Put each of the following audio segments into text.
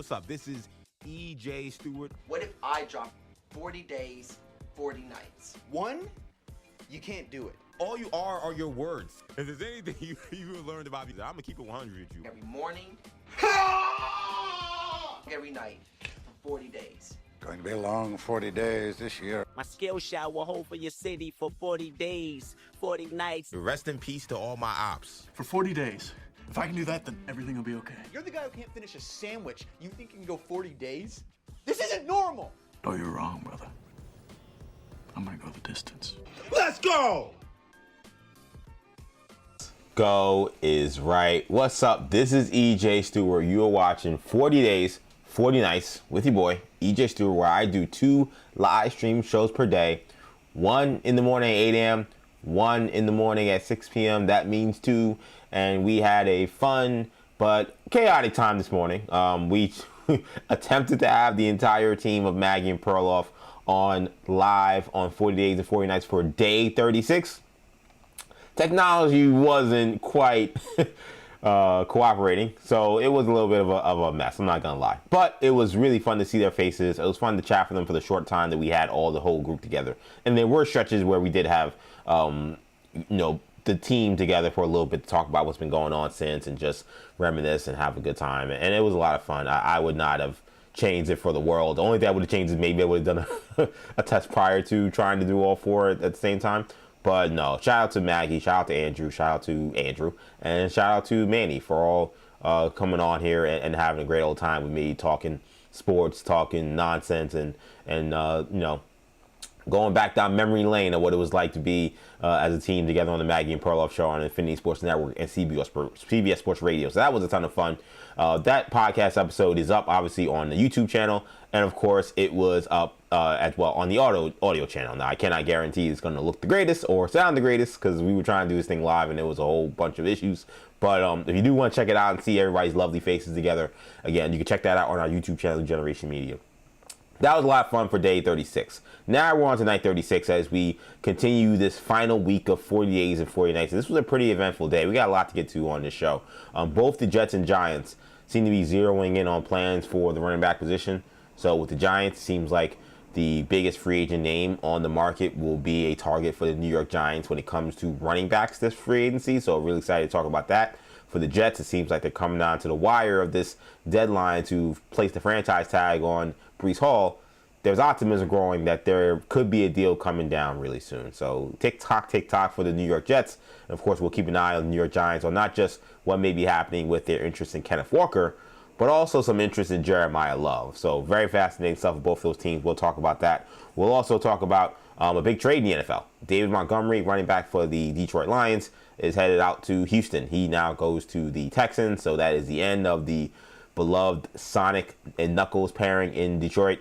What's up? This is EJ Stewart. What if I drop 40 days, 40 nights? One, you can't do it. All you are your words. If there's anything you learned about me, I'm going to keep it 100 with you. Every morning, every night, for 40 days. Going to be a long 40 days this year. My skill shot will hold for your city for 40 days, 40 nights. Rest in peace to all my ops. For 40 days. If I can do that, then everything will be okay. You're the guy who can't finish a sandwich. You think you can go 40 days? This isn't normal! Oh, you're wrong, brother. I'm gonna go the distance. Let's go! Go is right. What's up? This is EJ Stewart. You are watching 40 Days, 40 Nights with your boy, EJ Stewart, where I do 2 live stream shows per day. 1 in the morning at 8 a.m., 1 in the morning at 6 p.m. That means 2. And we had a fun but chaotic time this morning. We attempted to have the entire team of Maggie and Perloff on live on 40 Days and 40 Nights for day 36. Technology wasn't quite cooperating, so it was a little bit of a mess, I'm not gonna lie. But it was really fun to see their faces. It was fun to chat for them for the short time that we had the whole group together. And there were stretches where we did have, the team together for a little bit to talk about what's been going on since and just reminisce and have a good time. And it was a lot of fun. I would not have changed it for the world. The only thing I would have changed is maybe I would have done a test prior to trying to do all 4 at the same time. But no, shout out to Maggie, shout out to Andrew, and shout out to Manny for all coming on here and having a great old time with me, talking sports, talking nonsense, and going back down memory lane of what it was like to be as a team together on the Maggie and Perloff show on Infinity Sports Network and CBS Sports Radio. So that was a ton of fun. That podcast episode is up, obviously, on the YouTube channel. And, of course, it was up as well on the audio channel. Now, I cannot guarantee it's going to look the greatest or sound the greatest because we were trying to do this thing live and there was a whole bunch of issues. But if you do want to check it out and see everybody's lovely faces together, again, you can check that out on our YouTube channel, Generation Media. That was a lot of fun for day 36. Now we're on to night 36 as we continue this final week of 40 days and 40 nights. This was a pretty eventful day. We got a lot to get to on this show. Both the Jets and Giants seem to be zeroing in on plans for the running back position. So with the Giants, it seems like the biggest free agent name on the market will be a target for the New York Giants when it comes to running backs this free agency. So really excited to talk about that. For the Jets, it seems like they're coming down to the wire of this deadline to place the franchise tag on Breece Hall. There's optimism growing that there could be a deal coming down really soon. So tick-tock for the New York Jets. And of course, we'll keep an eye on the New York Giants on not just what may be happening with their interest in Kenneth Walker, but also some interest in Jeremiah Love. So very fascinating stuff with both those teams. We'll talk about that. We'll also talk about a big trade in the NFL. David Montgomery, running back for the Detroit Lions, is headed out to Houston. He now goes to the Texans. So that is the end of the beloved Sonic and Knuckles pairing in Detroit.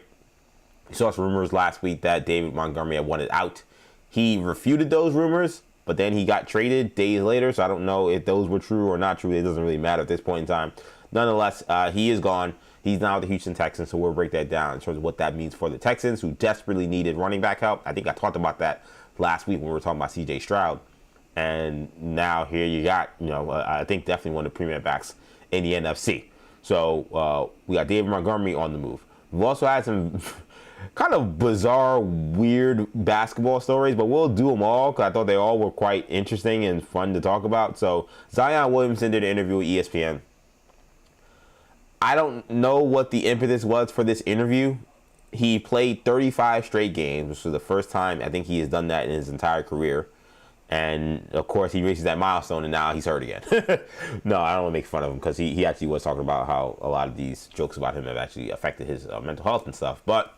We saw some rumors last week that David Montgomery had wanted out. He refuted those rumors, but then he got traded days later, so I don't know if those were true or not true. It doesn't really matter at this point in time. Nonetheless, he is gone. He's now with the Houston Texans, so we'll break that down in terms of what that means for the Texans, who desperately needed running back help. I think I talked about that last week when we were talking about C.J. Stroud. And now here you got, I think definitely one of the premier backs in the NFC. So we got David Montgomery on the move. We've also had some kind of bizarre, weird basketball stories, but we'll do them all because I thought they all were quite interesting and fun to talk about. So Zion Williamson did an interview with ESPN. I don't know what the impetus was for this interview. He played 35 straight games, which was the first time I think he has done that in his entire career. And, of course, he reaches that milestone, and now he's hurt again. No, I don't want to make fun of him because he actually was talking about how a lot of these jokes about him have actually affected his mental health and stuff. But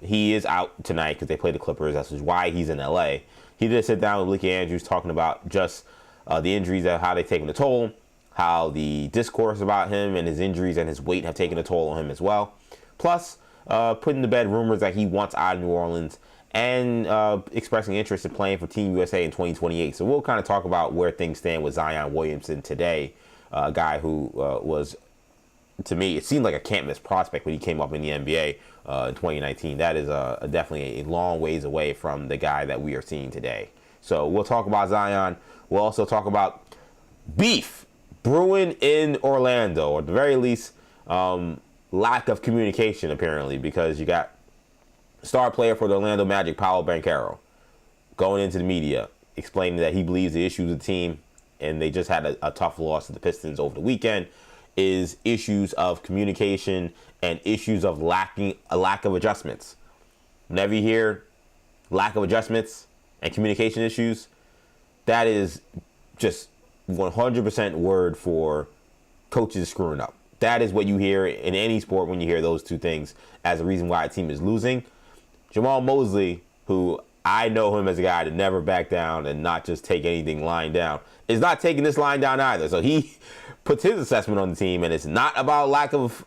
he is out tonight because they play the Clippers. That's why he's in L.A. He did sit down with Leaky Andrews talking about just the injuries and how they've taken a toll, how the discourse about him and his injuries and his weight have taken a toll on him as well. Plus, putting to bed rumors that he wants out of New Orleans and expressing interest in playing for Team USA in 2028. So we'll kind of talk about where things stand with Zion Williamson today, a guy who was, to me, it seemed like a can't-miss prospect when he came up in the NBA in 2019. That is definitely a long ways away from the guy that we are seeing today. So we'll talk about Zion. We'll also talk about beef brewing in Orlando, or at the very least, lack of communication, apparently, because you got star player for the Orlando Magic, Paolo Banchero, going into the media, explaining that he believes the issues of the team, and they just had a tough loss to the Pistons over the weekend, is issues of communication and issues of lack of adjustments. Whenever you hear lack of adjustments and communication issues, that is just 100% word for coaches screwing up. That is what you hear in any sport when you hear those two things as a reason why a team is losing. Jamahl Mosley, who I know him as a guy to never back down and not just take anything lying down, is not taking this lying down either. So he puts his assessment on the team, and it's not about lack of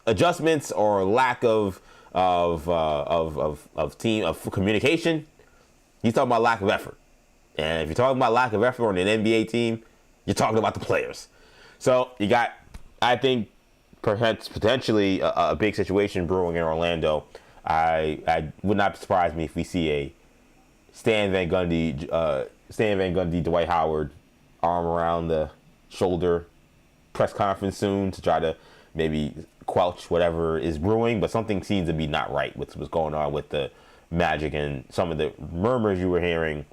adjustments or lack of communication. He's talking about lack of effort. And if you're talking about lack of effort on an NBA team, you're talking about the players. So you got, I think, perhaps potentially a big situation brewing in Orlando. I would not surprise me if we see a Stan Van Gundy, Dwight Howard arm around the shoulder press conference soon to try to maybe quelch whatever is brewing. But something seems to be not right with what's going on with the Magic, and some of the murmurs you were hearing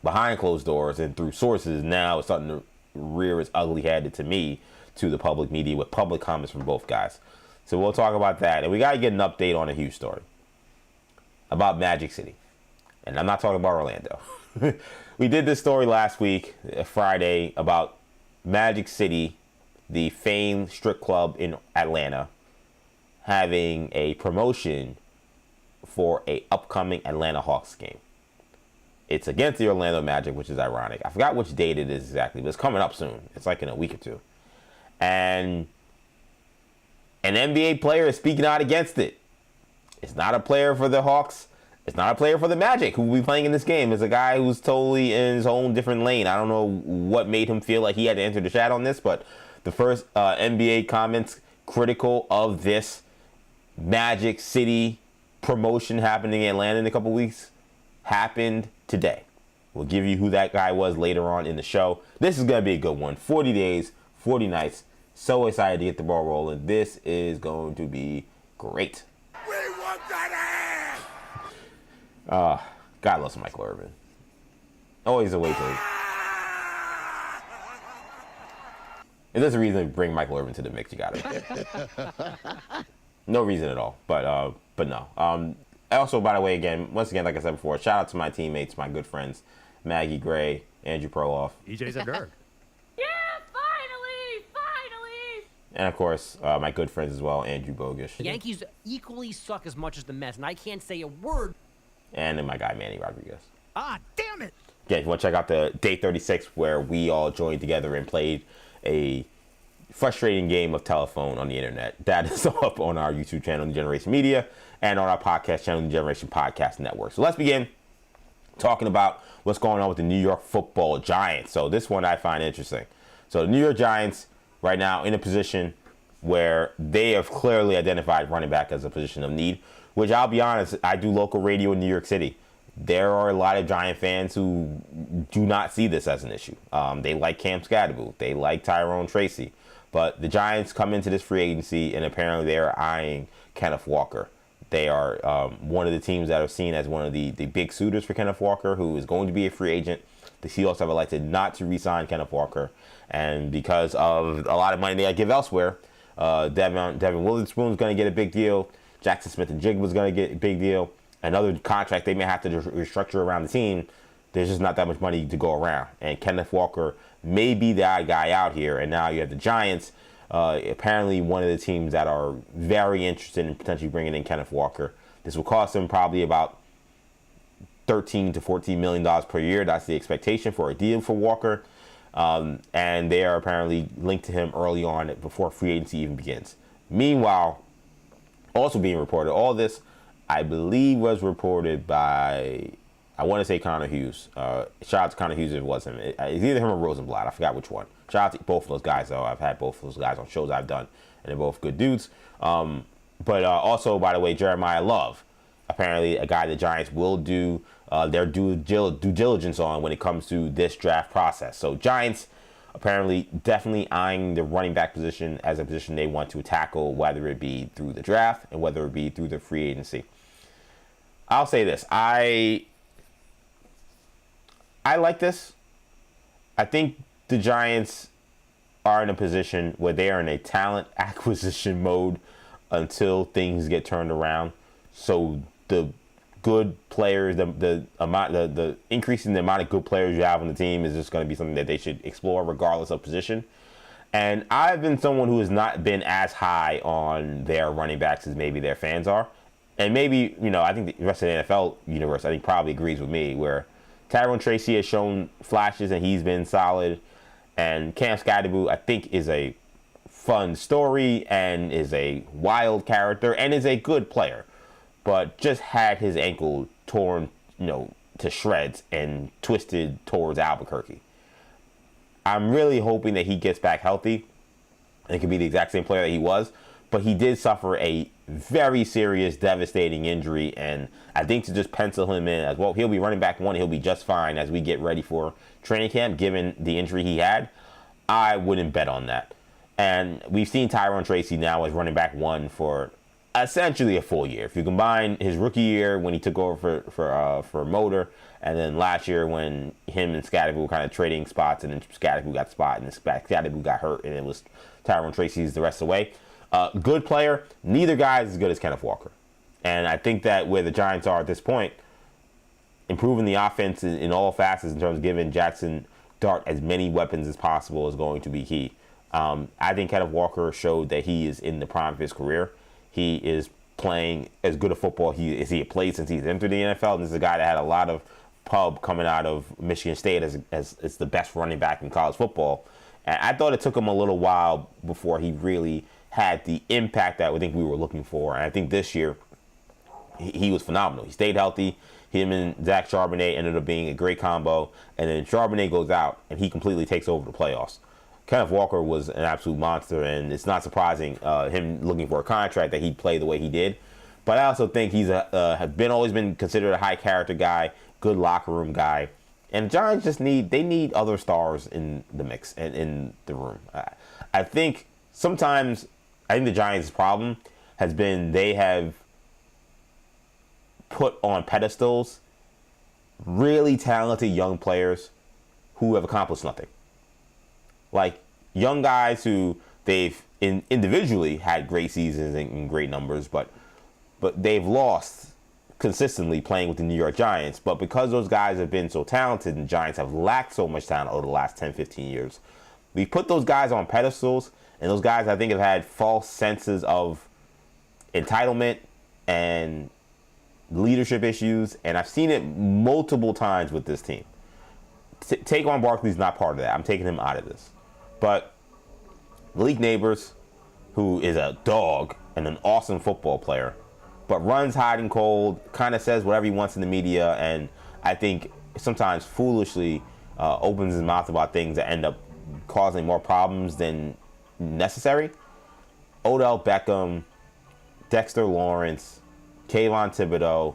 behind closed doors and through sources now it's starting to rear its ugly head to me, to the public media, with public comments from both guys. So we'll talk about that. And we got to get an update on a huge story about Magic City. And I'm not talking about Orlando. We did this story last week, Friday, about Magic City, the famed strip club in Atlanta, having a promotion for a upcoming Atlanta Hawks game. It's against the Orlando Magic, which is ironic. I forgot which date it is exactly, but it's coming up soon. It's like in a week or two. And an NBA player is speaking out against it. It's not a player for the Hawks. It's not a player for the Magic who will be playing in this game. It's a guy who's totally in his own different lane. I don't know what made him feel like he had to enter the chat on this, but the first NBA comments critical of this Magic City promotion happening in Atlanta in a couple weeks happened today. We'll give you who that guy was later on in the show. This is going to be a good one. 40 days, 40 nights. So excited to get the ball rolling. This is going to be great. We want that God loves Michael Irvin. Always a way to. If there's a reason to bring Michael Irvin to the mix, you got it. No reason at all, but no. Also, by the way, once again, like I said before, shout out to my teammates, my good friends, Maggie Gray, Andrew Perloff. EJ's a nerd. Yeah, finally! And, of course, my good friends as well, Andrew Bogish. The Yankees equally suck as much as the Mets, and I can't say a word. And then my guy, Manny Rodriguez. Ah, damn it! Again, if you want to check out the Day 36, where we all joined together and played a frustrating game of telephone on the internet. That is up on our YouTube channel, New Generation Media, and on our podcast channel, New Generation Podcast Network. So let's begin talking about what's going on with the New York Football Giants. So this one I find interesting. So the New York Giants right now in a position where they have clearly identified running back as a position of need, which I'll be honest, I do local radio in New York City. There are a lot of Giant fans who do not see this as an issue. They like Cam Scadaboo. They like Tyrone Tracy. But the Giants come into this free agency, and apparently they are eyeing Kenneth Walker. They are one of the teams that are seen as one of the big suitors for Kenneth Walker, who is going to be a free agent. The Seahawks have elected not to re-sign Kenneth Walker. And because of a lot of money they give elsewhere, Devin Witherspoon is going to get a big deal. Jackson Smith-Njigba is going to get a big deal. Another contract they may have to restructure around the team. There's just not that much money to go around. And Kenneth Walker may be that guy out here. And now you have the Giants, apparently one of the teams that are very interested in potentially bringing in Kenneth Walker. This will cost them probably about $13 to $14 million per year. That's the expectation for a deal for Walker. And they are apparently linked to him early on before free agency even begins. Meanwhile, also being reported, all this, I believe, was reported by, I want to say Connor Hughes. Shout out to Connor Hughes if it wasn't. It's either him or Rosenblatt. I forgot which one. Shout out to both of those guys, though. I've had both of those guys on shows I've done, and they're both good dudes. But also, by the way, Jeremiah Love, apparently a guy the Giants will do their due diligence on when it comes to this draft process. So Giants apparently definitely eyeing the running back position as a position they want to tackle, whether it be through the draft and whether it be through the free agency. I'll say this. I like this. I think the Giants are in a position where they are in a talent acquisition mode until things get turned around. So the good players, the increasing the amount of good players you have on the team is just going to be something that they should explore regardless of position. And I've been someone who has not been as high on their running backs as maybe their fans are. And maybe, I think the rest of the NFL universe, I think, probably agrees with me, where Tyrone Tracy has shown flashes and he's been solid. And Cam Scatterbo, I think, is a fun story and is a wild character and is a good player. But just had his ankle torn, to shreds and twisted towards Albuquerque. I'm really hoping that he gets back healthy and can be the exact same player that he was. But he did suffer a very serious, devastating injury. And I think to just pencil him in as well, he'll be running back 1. He'll be just fine as we get ready for training camp, given the injury he had. I wouldn't bet on that. And we've seen Tyrone Tracy now as running back 1 for essentially a full year. If you combine his rookie year when he took over for Motor, and then last year when him and Scatterbo were kind of trading spots, and then Scatterbo got spot, and then Scatterbo got hurt, and it was Tyrone Tracy's the rest of the way. Good player. Neither guy is as good as Kenneth Walker. And I think that where the Giants are at this point, improving the offense in all facets in terms of giving Jackson Dart as many weapons as possible is going to be key. I think Kenneth Walker showed that he is in the prime of his career. He is playing as good a football he had played since he's entered the NFL. And this is a guy that had a lot of pub coming out of Michigan State as the best running back in college football. And I thought it took him a little while before he really had the impact that I think we were looking for. And I think this year he was phenomenal. He stayed healthy. Him and Zach Charbonnet ended up being a great combo. And then Charbonnet goes out and he completely takes over the playoffs. Kenneth Walker was an absolute monster, and it's not surprising him looking for a contract that he'd play the way he did. But I also think he's always been considered a high character guy, good locker room guy. And the Giants just need other stars in the mix and in the room. I think the Giants' problem has been they have put on pedestals really talented young players who have accomplished nothing. Like young guys who they've individually had great seasons and great numbers, but they've lost consistently playing with the New York Giants. But because those guys have been so talented and the Giants have lacked so much talent over the last 10, 15 years, we put those guys on pedestals, and those guys I think have had false senses of entitlement and leadership issues, and I've seen it multiple times with this team. Taquan Barkley's not part of that. I'm taking him out of this. But Malik Neighbors, who is a dog and an awesome football player, but runs hot and cold, kind of says whatever he wants in the media, and I think sometimes foolishly opens his mouth about things that end up causing more problems than necessary. Odell Beckham, Dexter Lawrence, Kayvon Thibodeau.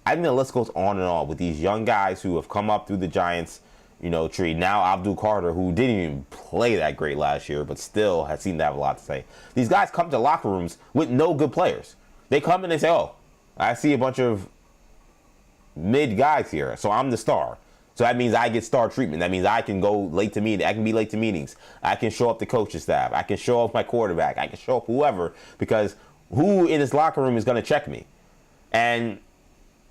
I think the list goes on and on with these young guys who have come up through the Giants tree. Now Abdul Carter, who didn't even play that great last year, but still has seemed to have a lot to say. These guys come to locker rooms with no good players. They come and they say, oh, I see a bunch of mid guys here, so I'm the star. So that means I get star treatment. That means I can go late to meetings. I can be late to meetings. I can show up the coaching staff. I can show up my quarterback. I can show up whoever, because who in this locker room is going to check me? And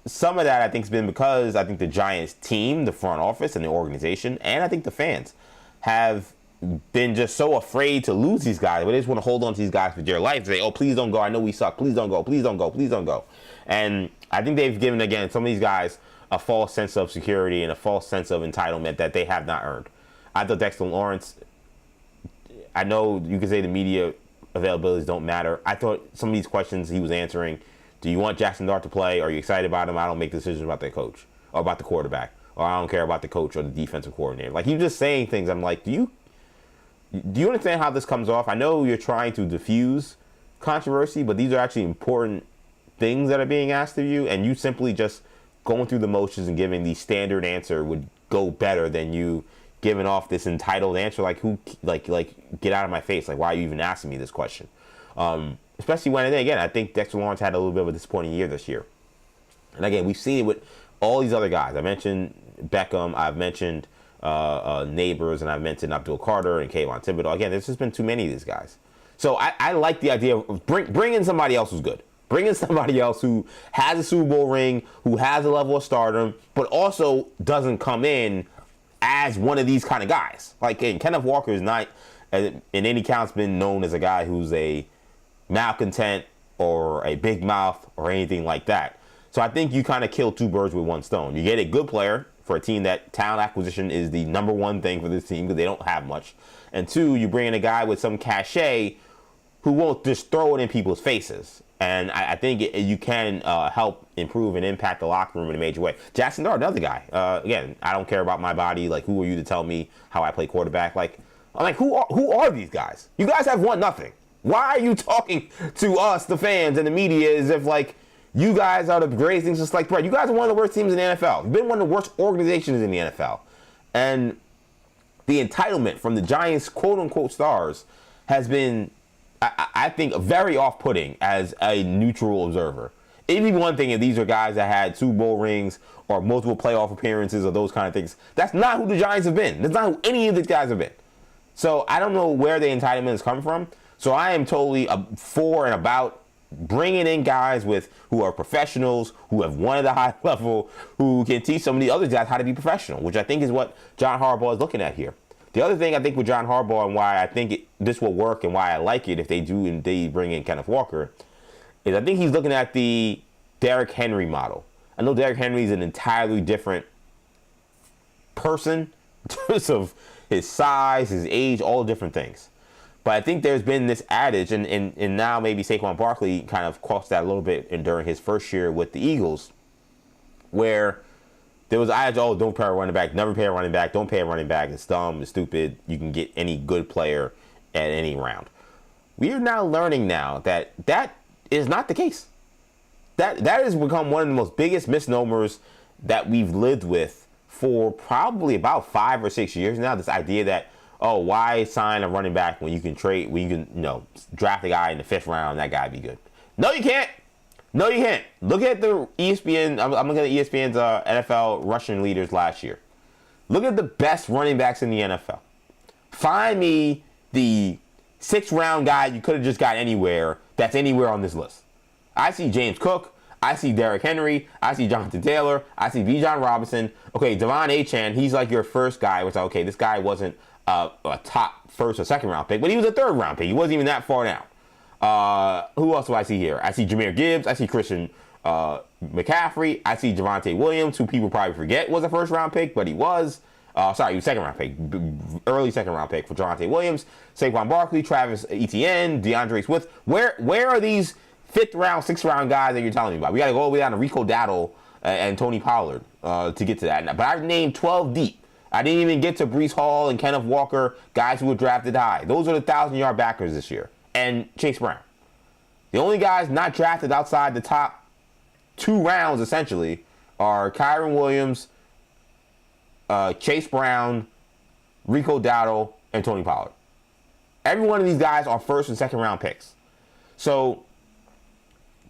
some of that I think has been because I think the Giants team, the front office and the organization, and I think the fans have been just so afraid to lose these guys, but they just want to hold on to these guys for dear life. Say, oh, please don't go. I know we suck. Please don't go. Please don't go. Please don't go. And I think they've given, again, some of these guys a false sense of security and a false sense of entitlement that they have not earned. I thought Dexter Lawrence, I know you can say the media availabilities don't matter. I thought some of these questions he was answering, do you want Jackson Dart to play? Are you excited about him? I don't make decisions about the coach or about the quarterback, or I don't care about the coach or the defensive coordinator. Like, he was just saying things. I'm like, do you understand how this comes off? I know you're trying to diffuse controversy, but these are actually important things that are being asked of you, and you simply just going through the motions and giving the standard answer would go better than you giving off this entitled answer, like who, like get out of my face, like why are you even asking me this question? Especially when, again, I think Dexter Lawrence had a little bit of a disappointing year this year. And again, we've seen it with all these other guys. I mentioned Beckham, I've mentioned Neighbors, and I've mentioned Abdul Carter and Kayvon Thibodeau. Again, there's just been too many of these guys. So I like the idea of bring in somebody else who's good. Bring in somebody else who has a Super Bowl ring, who has a level of stardom, but also doesn't come in as one of these kind of guys. Like, Kenneth Walker is not, in any counts, been known as a guy who's a malcontent or a big mouth or anything like that. So I think you kind of kill two birds with one stone. You get a good player for a team that talent acquisition is the number one thing for this team because they don't have much. And two, you bring in a guy with some cachet who won't just throw it in people's faces. And I think you can help improve and impact the locker room in a major way. Jackson Dart, another guy. Again, I don't care about my body. Like, who are you to tell me how I play quarterback? Like, I'm like, who are these guys? You guys have won nothing. Why are you talking to us, the fans and the media, as if, like, you guys are the greatest things just like bread? You guys are one of the worst teams in the NFL. You've been one of the worst organizations in the NFL. And the entitlement from the Giants' quote-unquote stars has been, I think, very off-putting as a neutral observer. It'd be one thing if these are guys that had Super Bowl rings or multiple playoff appearances or those kind of things. That's not who the Giants have been. That's not who any of these guys have been. So I don't know where the entitlement has come from. So I am totally for and about bringing in guys who are professionals, who have won at a high level, who can teach some of the other guys how to be professional, which I think is what John Harbaugh is looking at here. The other thing I think with John Harbaugh and why I think this will work and why I like it if they do indeed bring in Kenneth Walker is I think he's looking at the Derrick Henry model. I know Derrick Henry is an entirely different person in terms of his size, his age, all different things. But I think there's been this adage, and now maybe Saquon Barkley kind of crossed that a little bit during his first year with the Eagles, where there was adage, oh, don't pay a running back, never pay a running back, don't pay a running back, it's dumb, it's stupid, you can get any good player at any round. We are now learning now that is not the case. That has become one of the most biggest misnomers that we've lived with for probably about 5 or 6 years now, this idea that, oh, why sign a running back when you can draft a guy in the 5th round, that guy be good. No, you can't. No, you can't. Look at the ESPN. I'm looking at ESPN's NFL rushing leaders last year. Look at the best running backs in the NFL. Find me the 6th round guy you could have just got anywhere that's anywhere on this list. I see James Cook. I see Derrick Henry. I see Jonathan Taylor. I see Bijan Robinson. Okay, Devon Achane, he's like your first guy. Which, okay, this guy wasn't a top 1st or 2nd round pick, but he was a 3rd round pick. He wasn't even that far down. Who else do I see here? I see Jahmyr Gibbs. I see Christian McCaffrey. I see Javonte Williams, who people probably forget was a 1st round pick, but he was. He was 2nd round pick, early 2nd round pick for Javonte Williams. Saquon Barkley, Travis Etienne, DeAndre Swift. Where are these 5th round, 6th round guys that you're telling me about? We got to go all the way down to Rico Dowdle and Tony Pollard to get to that. But I've named 12 deep. I didn't even get to Breece Hall and Kenneth Walker, guys who were drafted high. Those are the 1,000-yard backers this year. And Chase Brown. The only guys not drafted outside the top 2 rounds, essentially, are Kyron Williams, Chase Brown, Rico Dowdle, and Tony Pollard. Every one of these guys are 1st and 2nd round picks. So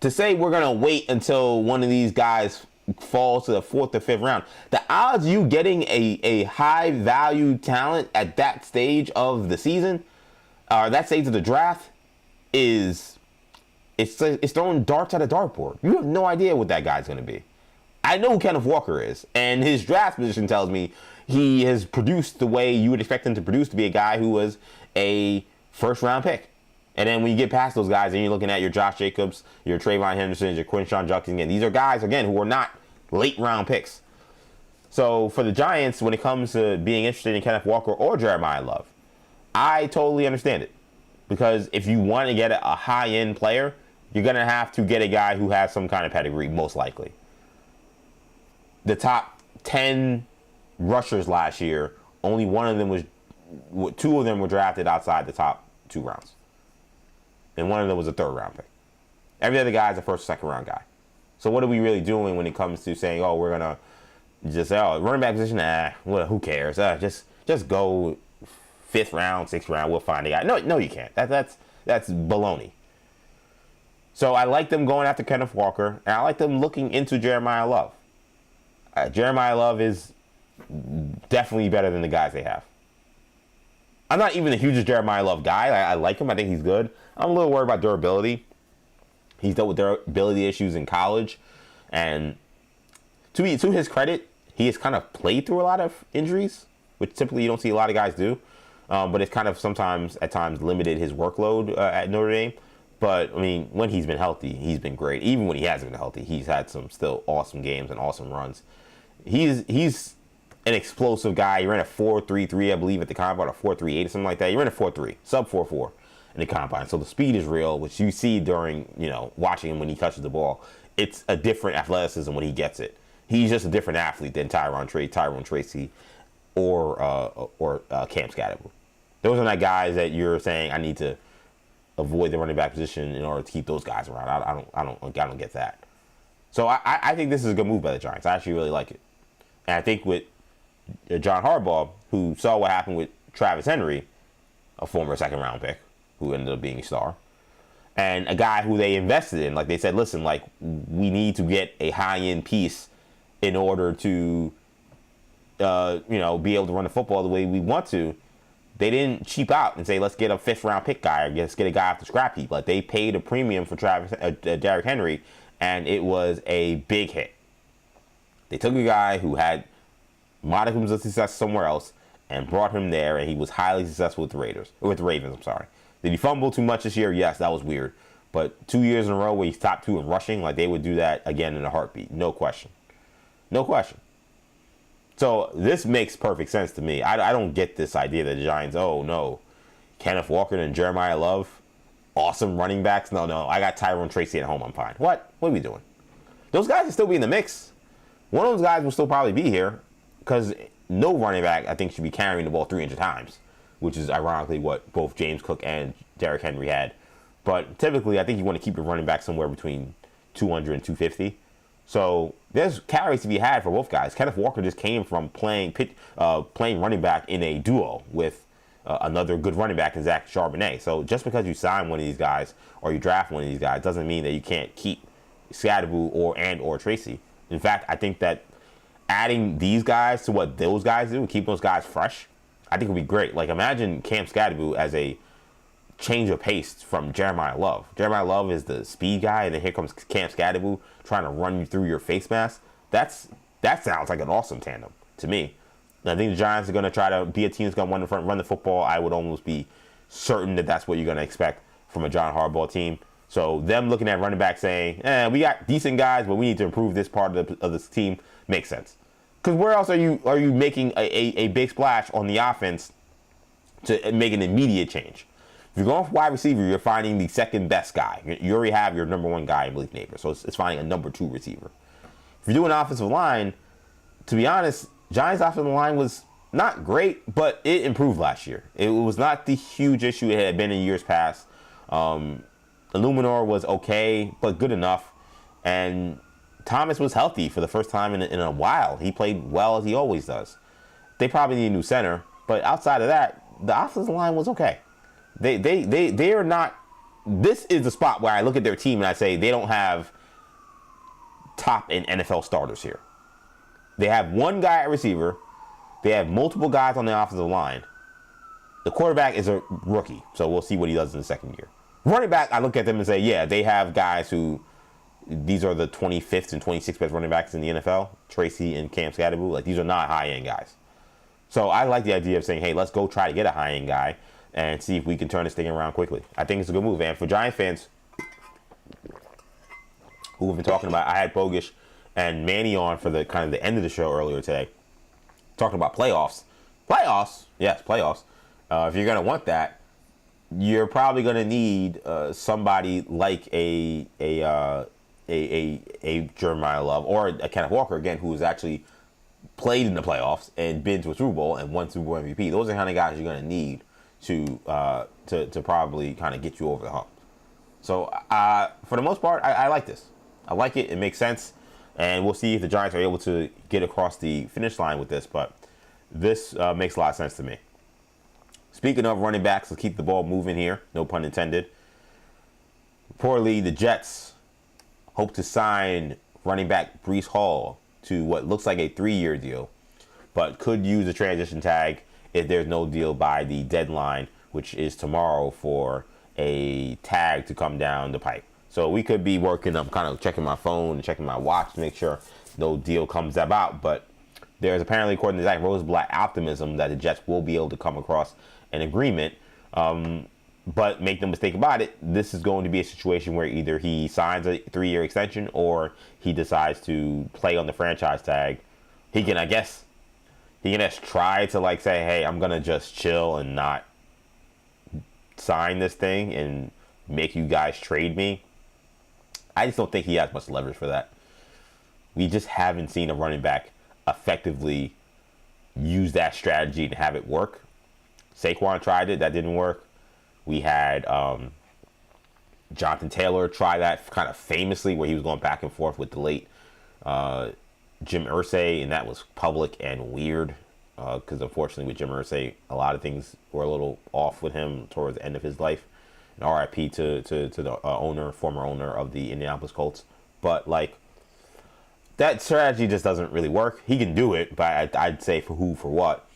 to say we're going to wait until one of these guys falls to the 4th or 5th round, the odds of you getting a high value talent at that stage of the season, that stage of the draft, it's throwing darts at a dartboard. You have no idea what that guy's going to be. I know who Kenneth Walker is, and his draft position tells me he has produced the way you would expect him to produce, to be a guy who was a 1st round pick. And then when you get past those guys, and you're looking at your Josh Jacobs, your Trayvon Henderson, your Quinshon Judkins, again, these are guys, again, who are not late round picks. So for the Giants, when it comes to being interested in Kenneth Walker or Jeremiah Love, I totally understand it. Because if you want to get a high-end player, you're going to have to get a guy who has some kind of pedigree, most likely. The top 10 rushers last year, only one of them was, 2 of them were drafted outside the top 2 rounds. And one of them was a 3rd round pick. Every other guy is a 1st or 2nd round guy. So what are we really doing when it comes to saying, oh, we're going to just say, oh, running back position, who cares? Just just go 5th round, 6th round. We'll find a guy. No, you can't. That's baloney. So I like them going after Kenneth Walker, and I like them looking into Jeremiah Love. Jeremiah Love is definitely better than the guys they have. I'm not even the hugest Jeremiah Love guy. I like him. I think he's good. I'm a little worried about durability. He's dealt with durability issues in college, and to his credit, he has kind of played through a lot of injuries, which typically you don't see a lot of guys do. But it's kind of at times limited his workload at Notre Dame. But, I mean, when he's been healthy, he's been great. Even when he hasn't been healthy, he's had some still awesome games and awesome runs. He's an explosive guy. He ran a 4.33, I believe, at the combine, or 4.38 or something like that. He ran a 4.3, sub 4.4 in the combine. So the speed is real, which you see during, watching him when he touches the ball. It's a different athleticism when he gets it. He's just a different athlete than Tyrone Tracy or Cam Scadaboo. Those are not guys that you're saying I need to avoid the running back position in order to keep those guys around. I don't get that. So I think this is a good move by the Giants. I actually really like it. And I think with John Harbaugh, who saw what happened with Travis Henry, a former 2nd round pick, who ended up being a star, and a guy who they invested in, like they said, listen, like we need to get a high-end piece in order to, be able to run the football the way we want to. They didn't cheap out and say, let's get a 5th round pick guy, or let's get a guy off the scrap heap. Like they paid a premium for Derrick Henry, and it was a big hit. They took a guy who had modicums of success somewhere else and brought him there, and he was highly successful with the Ravens. I'm sorry. Did he fumble too much this year? Yes, that was weird. But 2 years in a row where he's top 2 in rushing, like they would do that again in a heartbeat. No question. No question. So this makes perfect sense to me. I don't get this idea that the Giants, oh no, Kenneth Walker and Jeremiah Love, awesome running backs. No, I got Tyrone Tracy at home. I'm fine. What are we doing? Those guys will still be in the mix. One of those guys will still probably be here because no running back, I think, should be carrying the ball 300 times, which is ironically what both James Cook and Derrick Henry had. But typically, I think you want to keep your running back somewhere between 200 and 250. So there's carries to be had for both guys. Kenneth Walker just came from playing running back in a duo with another good running back in Zach Charbonnet. So just because you sign one of these guys or you draft one of these guys doesn't mean that you can't keep Scadaboo or Tracy. In fact, I think that adding these guys to what those guys do and keep those guys fresh, I think would be great. Like imagine Cam Scadaboo as a change of pace from Jeremiah Love. Jeremiah Love is the speed guy, and then here comes Cam Scadaboo trying to run you through your face mask. That sounds like an awesome tandem to me. And I think the Giants are going to try to be a team that's going to run in front, run the football. I would almost be certain that that's what you're going to expect from a John Harbaugh team. So them looking at running back saying, we got decent guys, but we need to improve this part of this team makes sense. Because where else are you making a big splash on the offense to make an immediate change? If you're going for wide receiver, you're finding the second best guy. You already have your number 1 guy in Malik Neighbors, so it's finding a number 2 receiver. If you're doing offensive line, to be honest, Giants' offensive line was not great, but it improved last year. It was not the huge issue it had been in years past. Illuminor was okay, but good enough. And Thomas was healthy for the first time in a while. He played well as he always does. They probably need a new center, but outside of that, the offensive line was okay. They are not. This is the spot where I look at their team and I say they don't have top and NFL starters here. They have one guy at receiver. They have multiple guys on the offensive line. The quarterback is a rookie, so we'll see what he does in the second year. Running back, I look at them and say, yeah, they have guys who. These are the 25th and 26th best running backs in the NFL. Tracy and Cam Scadaboo. Like these are not high-end guys. So I like the idea of saying, hey, let's go try to get a high-end guy and see if we can turn this thing around quickly. I think it's a good move. And for Giant fans who have been talking about, I had Bogish and Manny on for the kind of the end of the show earlier today, talking about playoffs. Playoffs? Yes, playoffs. If you're going to want that, you're probably going to need somebody like a Jeremiah Love or a Kenneth Walker, again, who has actually played in the playoffs and been to a Super Bowl and won Super Bowl MVP. Those are the kind of guys you're going to need to probably kind of get you over the hump. So for the most part, I like this. I like it. It makes sense. And we'll see if the Giants are able to get across the finish line with this. But this makes a lot of sense to me. Speaking of running backs, let's keep the ball moving here. No pun intended. Reportedly, the Jets hope to sign running back Breece Hall to what looks like a 3-year deal, but could use a transition tag if there's no deal by the deadline, which is tomorrow, for a tag to come down the pipe. So we could be working. I'm kind of checking my phone and checking my watch to make sure no deal comes about. But there's apparently, according to Zach Roseblatt, optimism that the Jets will be able to come across an agreement. But make no mistake about it, this is going to be a situation where either he signs a 3-year extension or he decides to play on the franchise tag. He can, I guess, try to like say, hey, I'm going to just chill and not sign this thing and make you guys trade me. I just don't think he has much leverage for that. We just haven't seen a running back effectively use that strategy and have it work. Saquon tried it. That didn't work. We had Jonathan Taylor try that kind of famously, where he was going back and forth with the late Jim Irsay, and that was public and weird because unfortunately with Jim Irsay, a lot of things were a little off with him towards the end of his life. And RIP to the former owner of the Indianapolis Colts. But like, that strategy just doesn't really work. He can do it, but I'd say for who, for what.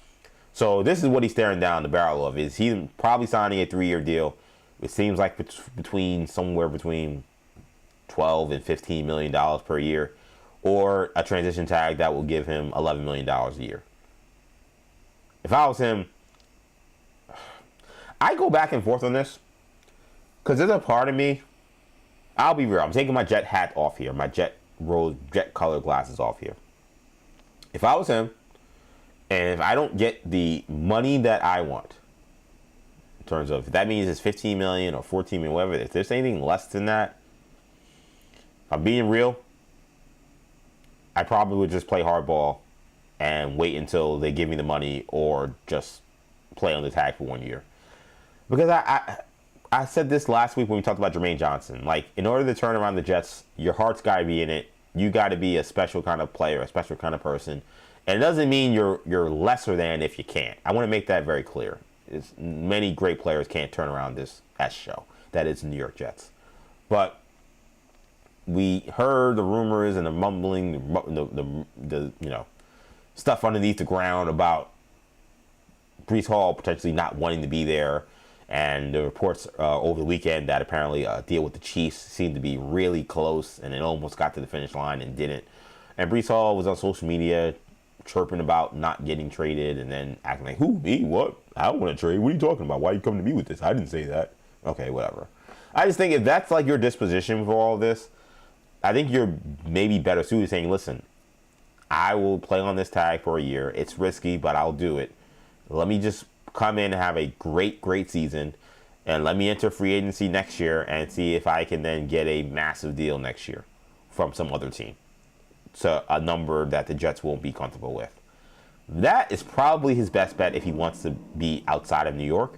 So this is what he's staring down the barrel of. Is he probably signing a 3-year deal? It seems like somewhere between $12 and $15 million per year, or a transition tag that will give him $11 million a year. If I was him, I go back and forth on this because there's a part of me. I'll be real. I'm taking my Jet hat off here, my Jet color glasses off here. If I was him, and if I don't get the money that I want, in terms of, if that means it's $15 million or $14 million, whatever, if there's anything less than that, if I'm being real, I probably would just play hardball and wait until they give me the money, or just play on the tag for 1 year. Because I said this last week when we talked about Jermaine Johnson. Like, in order to turn around the Jets, your heart's got to be in it. You got to be a special kind of player, a special kind of person. And it doesn't mean you're lesser than if you can't. I want to make that very clear. Many great players can't turn around this S show that is the New York Jets. But we heard the rumors and the mumbling, the stuff underneath the ground about Breece Hall potentially not wanting to be there. And the reports over the weekend that apparently a deal with the Chiefs seemed to be really close, and it almost got to the finish line and didn't. And Breece Hall was on social media chirping about not getting traded, and then acting like, who, me, what? I don't want to trade. What are you talking about? Why are you coming to me with this? I didn't say that. Okay, whatever. I just think if that's like your disposition for all this, I think you're maybe better suited saying, listen, I will play on this tag for a year. It's risky, but I'll do it. Let me just come in and have a great season, and let me enter free agency next year and see if I can then get a massive deal next year from some other team. So a number that the Jets won't be comfortable with. That is probably his best bet if he wants to be outside of New York.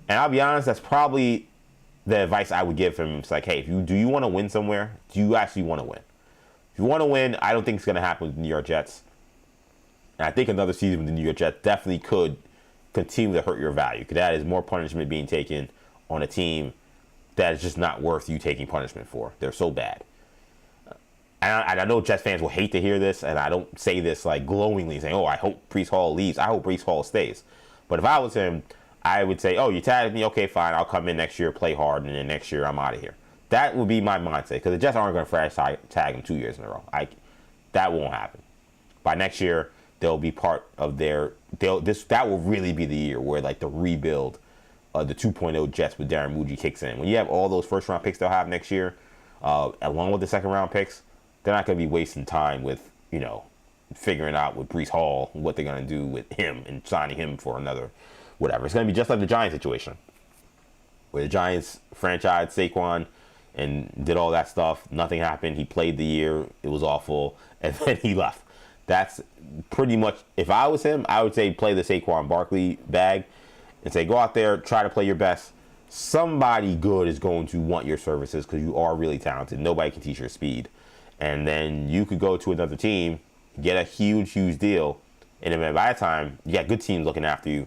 And I'll be honest, that's probably the advice I would give him. It's like, hey, do you want to win somewhere? Do you actually want to win? If you want to win, I don't think it's going to happen with the New York Jets. And I think another season with the New York Jets definitely could continue to hurt your value, because that is more punishment being taken on a team that is just not worth you taking punishment for. They're so bad. And I know Jets fans will hate to hear this, and I don't say this like glowingly saying, oh, I hope Breece Hall leaves. I hope Breece Hall stays. But if I was him, I would say, oh, you tagged me? Okay, fine. I'll come in next year, play hard, and then next year I'm out of here. That would be my mindset, because the Jets aren't going to franchise tag him 2 years in a row. That won't happen. By next year, they'll be part of their that will really be the year where like the rebuild the 2.0 Jets with Darren Muji kicks in. When you have all those first round picks they'll have next year, along with the second round picks, they're not going to be wasting time with figuring out with Breece Hall what they're going to do with him and signing him for another whatever. It's going to be just like the Giants situation, where the Giants franchised Saquon and did all that stuff. Nothing happened. He played the year. It was awful, and then he left. That's pretty much, if I was him, I would say play the Saquon Barkley bag and say, go out there, try to play your best. Somebody good is going to want your services because you are really talented. Nobody can teach your speed. And then you could go to another team, get a huge deal, And then by that time, you got good teams looking after you.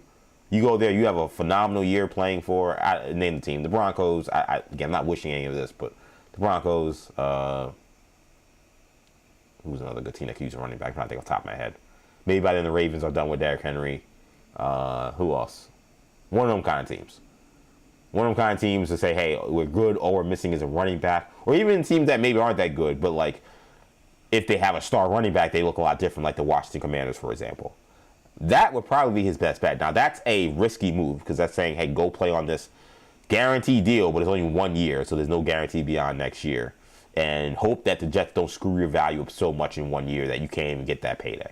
You go there, you have a phenomenal year playing for, name the team, the Broncos. Again, I'm not wishing any of this, but the Broncos, who's another good team that could use a running back? I'm trying to think off the top of my head. Maybe by then the Ravens are done with Derrick Henry. Who else? One of them kind of teams. One of them kind of teams to say, hey, we're good, all we're missing is a running back. Or even teams that maybe aren't that good, but like if they have a star running back, they look a lot different, like the Washington Commanders, for example. That would probably be his best bet. Now, that's a risky move because that's saying, hey, go play on this guaranteed deal, but it's only 1 year, so there's no guarantee beyond next year. And hope that the Jets don't screw your value up so much in 1 year that you can't even get that payday.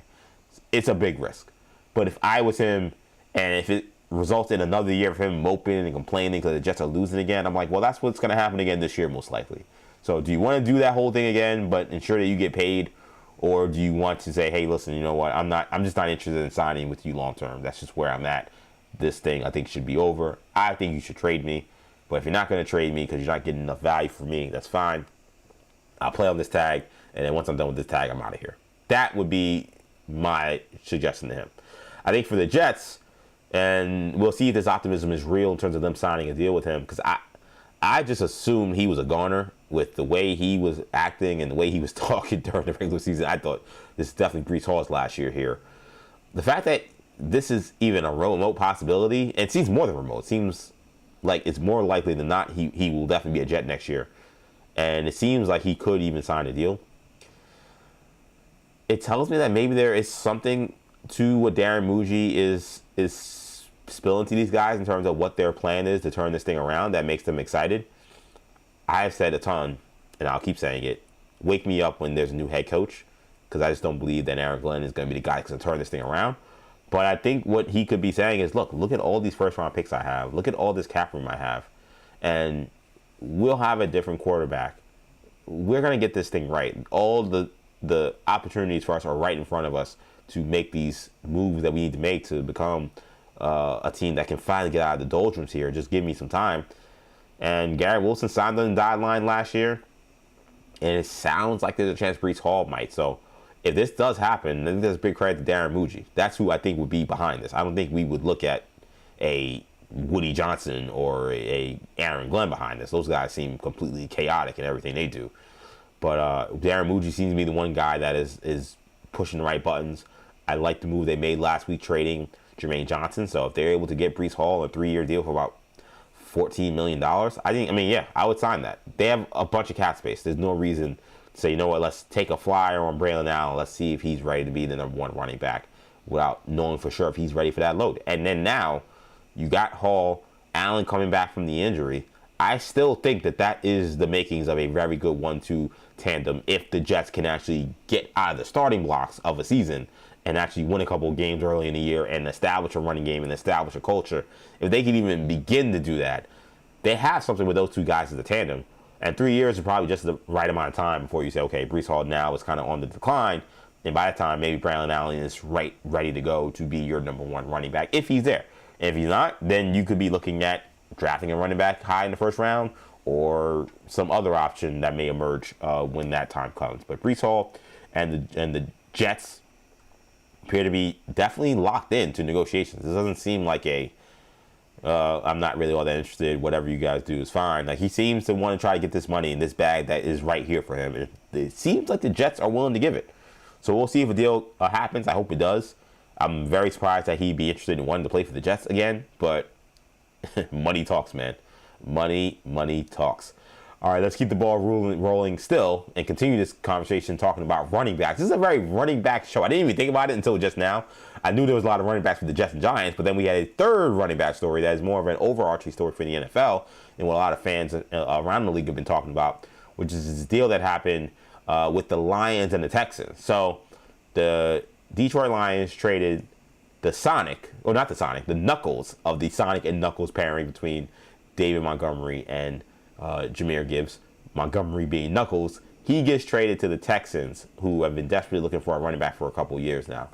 It's a big risk. But if I was him, and if it results in another year of him moping and complaining because the Jets are losing again, I'm like, well, that's what's going to happen again this year, most likely. So do you want to do that whole thing again, but ensure that you get paid? Or do you want to say, hey, listen, you know what? I'm just not interested in signing with you long term. That's just where I'm at. This thing I think should be over. I think you should trade me. But if you're not going to trade me because you're not getting enough value for me, that's fine. I'll play on this tag. And then once I'm done with this tag, I'm out of here. That would be my suggestion to him. I think for the Jets, and we'll see if this optimism is real in terms of them signing a deal with him, because I just assumed he was a goner with the way he was acting and the way he was talking during the regular season. I thought this is definitely Breece Hall's last year here. The fact that this is even a remote possibility, and it seems more than remote. It seems like it's more likely than not he will definitely be a Jet next year. And it seems like he could even sign a deal. It tells me that maybe there is something to what Darren Muji is spilling to these guys in terms of what their plan is to turn this thing around that makes them excited. I have said a ton, and I'll keep saying it. Wake me up when there's a new head coach, because I just don't believe that Aaron Glenn is going to be the guy that's going to turn this thing around. But I think what he could be saying is, look at all these first-round picks I have. Look at all this cap room I have. And we'll have a different quarterback. We're going to get this thing right. All the opportunities for us are right in front of us to make these moves that we need to make to become a team that can finally get out of the doldrums here. Just give me some time. And Garrett Wilson signed on the deadline last year. And it sounds like there's a chance Breece Hall might. So if this does happen, then there's big credit to Darren Muji. That's who I think would be behind this. I don't think we would look at a Woody Johnson or a Aaron Glenn behind this. Those guys seem completely chaotic in everything they do. But Darren Muji seems to be the one guy that is pushing the right buttons. I like the move they made last week trading Jermaine Johnson. So if they're able to get Breece Hall a 3-year deal for about $14 million, I would sign that. They have a bunch of cap space. There's no reason to say, you know what, let's take a flyer on Braylon Allen. Let's see if he's ready to be the number one running back without knowing for sure if he's ready for that load. And then now you got Hall, Allen coming back from the injury. I still think that is the makings of a very good 1-2 tandem if the Jets can actually get out of the starting blocks of a season and actually win a couple of games early in the year and establish a running game and establish a culture. If they can even begin to do that, they have something with those two guys as a tandem. And 3 years is probably just the right amount of time before you say, okay, Breece Hall now is kind of on the decline. And by that time, maybe Braylon Allen is ready to go to be your number one running back if he's there. And if he's not, then you could be looking at drafting a running back high in the first round or some other option that may emerge when that time comes. But Breece Hall and the Jets appear to be definitely locked into negotiations. This doesn't seem like I'm not really all that interested. Whatever you guys do is fine. Like, he seems to want to try to get this money in this bag that is right here for him. It seems like the Jets are willing to give it. So we'll see if a deal happens. I hope it does. I'm very surprised that he'd be interested in wanting to play for the Jets again. But money talks, man. Money talks. All right, let's keep the ball rolling still and continue this conversation talking about running backs. This is a very running back show. I didn't even think about it until just now. I knew there was a lot of running backs for the Jets and Giants, but then we had a third running back story that is more of an overarching story for the NFL and what a lot of fans around the league have been talking about, which is this deal that happened with the Lions and the Texans. So the Detroit Lions traded the Knuckles of the Sonic and Knuckles pairing between David Montgomery and Jahmyr Gibbs. Montgomery being Knuckles, he gets traded to the Texans, who have been desperately looking for a running back for a couple of years now.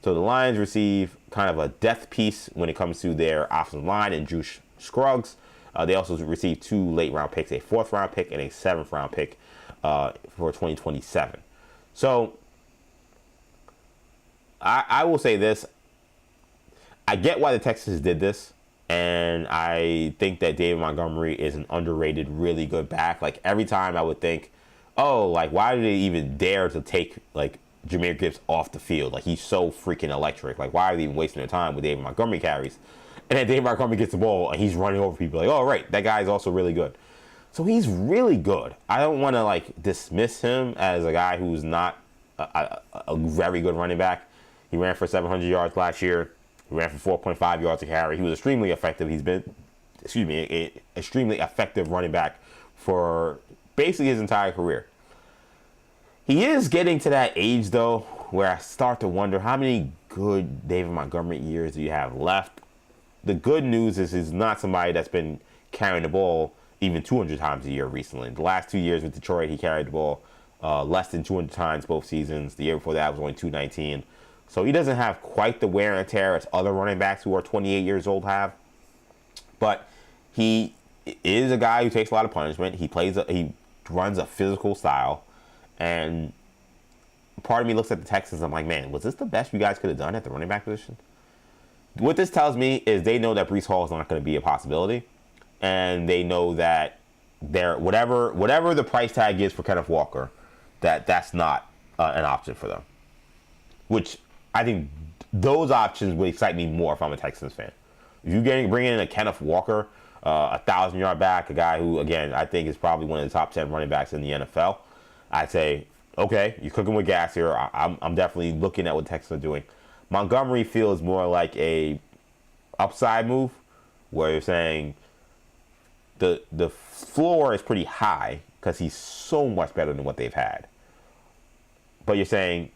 So the Lions receive kind of a death piece when it comes to their offensive line and Drew Scruggs. They also receive 2 late-round picks, a 4th-round pick and a 7th-round pick for 2027. So I will say this. I get why the Texans did this, and I think that David Montgomery is an underrated, really good back. Like, every time I would think, oh, like, why did they even dare to take, like, Jahmyr Gibbs off the field? Like, he's so freaking electric. Like, why are they even wasting their time with David Montgomery carries? And then David Montgomery gets the ball, and he's running over people. Like, oh, right, that guy's also really good. So he's really good. I don't want to, like, dismiss him as a guy who's not a very good running back. He ran for 700 yards last year. He ran for 4.5 yards a carry. He was extremely effective. He's been, an extremely effective running back for basically his entire career. He is getting to that age, though, where I start to wonder how many good David Montgomery years do you have left. The good news is he's not somebody that's been carrying the ball even 200 times a year recently. The last 2 years with Detroit, he carried the ball less than 200 times both seasons. The year before that was only 219. So he doesn't have quite the wear and tear as other running backs who are 28 years old have. But he is a guy who takes a lot of punishment. He runs a physical style. And part of me looks at the Texans. I'm like, man, was this the best you guys could have done at the running back position? What this tells me is they know that Breece Hall is not going to be a possibility. And they know that whatever the price tag is for Kenneth Walker, that's not an option for them. Which I think those options would excite me more if I'm a Texans fan. If you bring in a Kenneth Walker, 1,000-yard back, a guy who, again, I think is probably one of the top 10 running backs in the NFL, I'd say, okay, you're cooking with gas here. I'm definitely looking at what the Texans are doing. Montgomery feels more like a upside move, where you're saying the floor is pretty high because he's so much better than what they've had. But you're saying,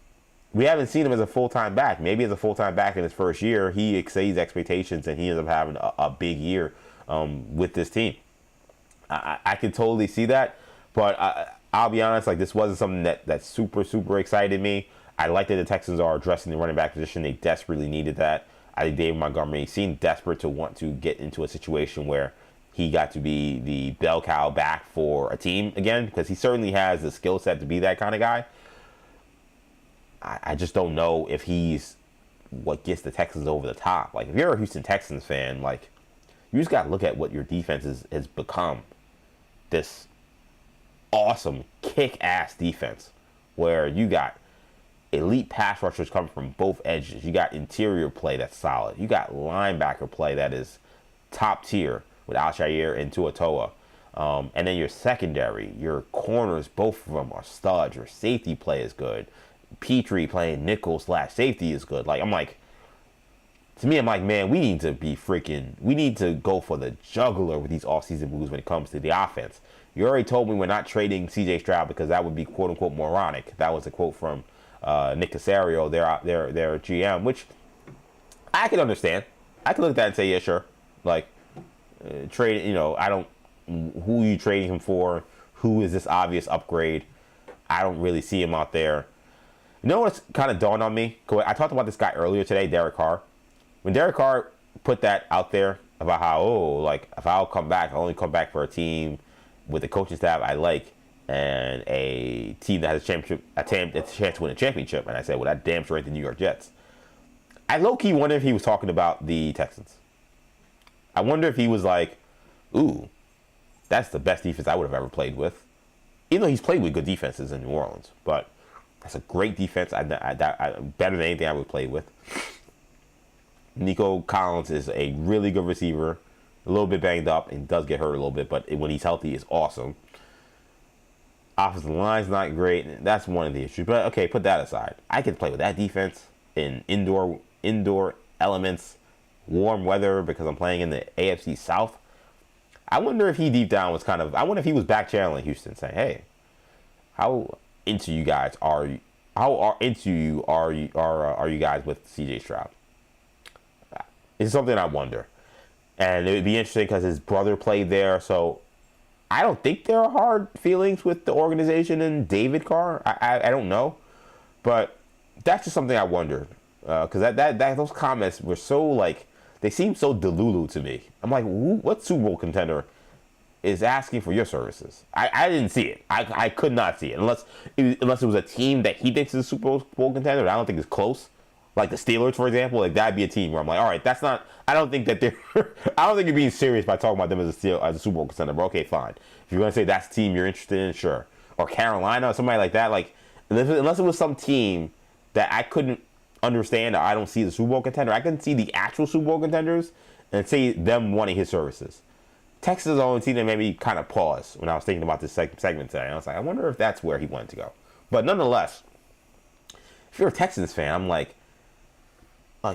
we haven't seen him as a full-time back. Maybe as a full-time back in his first year, he exceeds expectations and he ends up having a big year with this team. I can totally see that, but I'll be honest, like, this wasn't something that super, super excited me. I like that the Texans are addressing the running back position. They desperately needed that. I think David Montgomery seemed desperate to want to get into a situation where he got to be the bell cow back for a team again, because he certainly has the skill set to be that kind of guy. I just don't know if he's what gets the Texans over the top. Like, if you're a Houston Texans fan, like, you just got to look at what your defense has become. This awesome, kick-ass defense where you got elite pass rushers coming from both edges. You got interior play that's solid. You got linebacker play that is top tier with Alshire and Tuatoa. And then your secondary, your corners, both of them are studs. Your safety play is good. Petrie playing nickel/safety is good. Like, I'm like, to me, I'm like, man, we need to go for the juggler with these offseason moves when it comes to the offense. You already told me we're not trading CJ Stroud because that would be quote unquote moronic. That was a quote from Nick Caserio, their GM, which I can understand. I can look at that and say, yeah, sure. Like, trade, who are you trading him for? Who is this obvious upgrade? I don't really see him out there. You know what's kind of dawned on me? I talked about this guy earlier today, Derek Carr. When Derek Carr put that out there about how, if I'll come back, I'll only come back for a team with a coaching staff I like and a team that has a chance to win a championship. And I said, well, that damn sure ain't the New York Jets. I low-key wonder if he was talking about the Texans. I wonder if he was like, ooh, that's the best defense I would have ever played with. Even though he's played with good defenses in New Orleans. But that's a great defense. Better than anything I would play with. Nico Collins is a really good receiver. A little bit banged up and does get hurt a little bit. But when he's healthy, it's awesome. Offensive line's not great. That's one of the issues. But, okay, put that aside. I could play with that defense in indoor elements, warm weather, because I'm playing in the AFC South. I wonder if he deep down was I wonder if he was back channeling Houston, saying, hey, how into you guys are you? How into you are you guys with CJ Stroud? It's something I wonder. And it would be interesting because his brother played there, so I don't think there are hard feelings with the organization and David Carr. I don't know, but that's just something I wondered because those comments were so they seem so delulu to me. I'm like, what Super Bowl contender is asking for your services? I didn't see it. I could not see it unless it was a team that he thinks is a Super Bowl contender. I don't think it's close. Like the Steelers, for example, like that'd be a team where I'm like, all right, that's not. I don't think that they're. I don't think you're being serious by talking about them as a Super Bowl contender. But okay, fine. If you're gonna say that's a team you're interested in, sure. Or Carolina or somebody like that. Like unless it was some team that I couldn't understand, or I don't see the Super Bowl contender. I can see the actual Super Bowl contenders and see them wanting his services. Texas is the only team that made me kind of pause when I was thinking about this segment today. I was like, I wonder if that's where he wanted to go. But nonetheless, if you're a Texans fan, I'm like,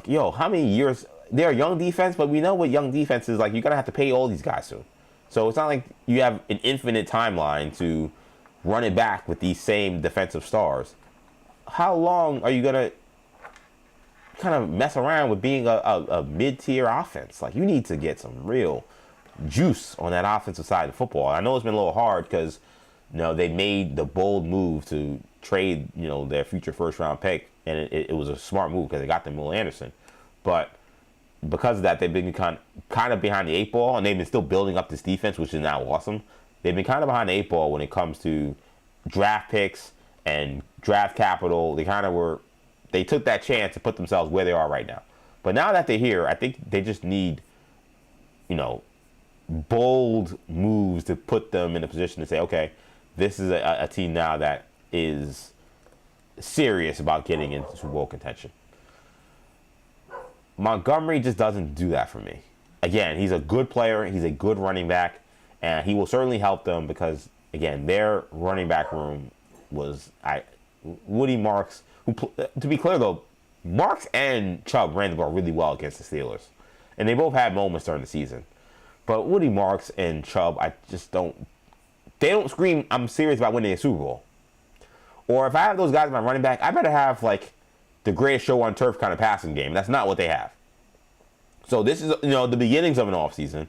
yo, how many years? They're a young defense, but we know what young defense is like. You're going to have to pay all these guys soon. So it's not like you have an infinite timeline to run it back with these same defensive stars. How long are you going to kind of mess around with being a mid-tier offense? Like, you need to get some real juice on that offensive side of football. I know it's been a little hard because, they made the bold move to trade, their future first-round pick, and it was a smart move because they got them Will Anderson. But because of that, they've been kind of behind the eight ball, and they've been still building up this defense, which is now awesome. They've been kind of behind the eight ball when it comes to draft picks and draft capital. They took that chance to put themselves where they are right now. But now that they're here, I think they just need, bold moves to put them in a position to say, okay, this is a team now that is serious about getting into Super Bowl contention. Montgomery just doesn't do that for me. Again, he's a good player. He's a good running back, and he will certainly help them because, again, their running back room was Woody Marks. To be clear, though, Marks and Chubb ran the ball really well against the Steelers, and they both had moments during the season. But Woody Marks and Chubb, I just don't. They don't scream, I'm serious about winning a Super Bowl. Or if I have those guys in my running back, I better have like the greatest show on turf kind of passing game. That's not what they have. So this is the beginnings of an offseason.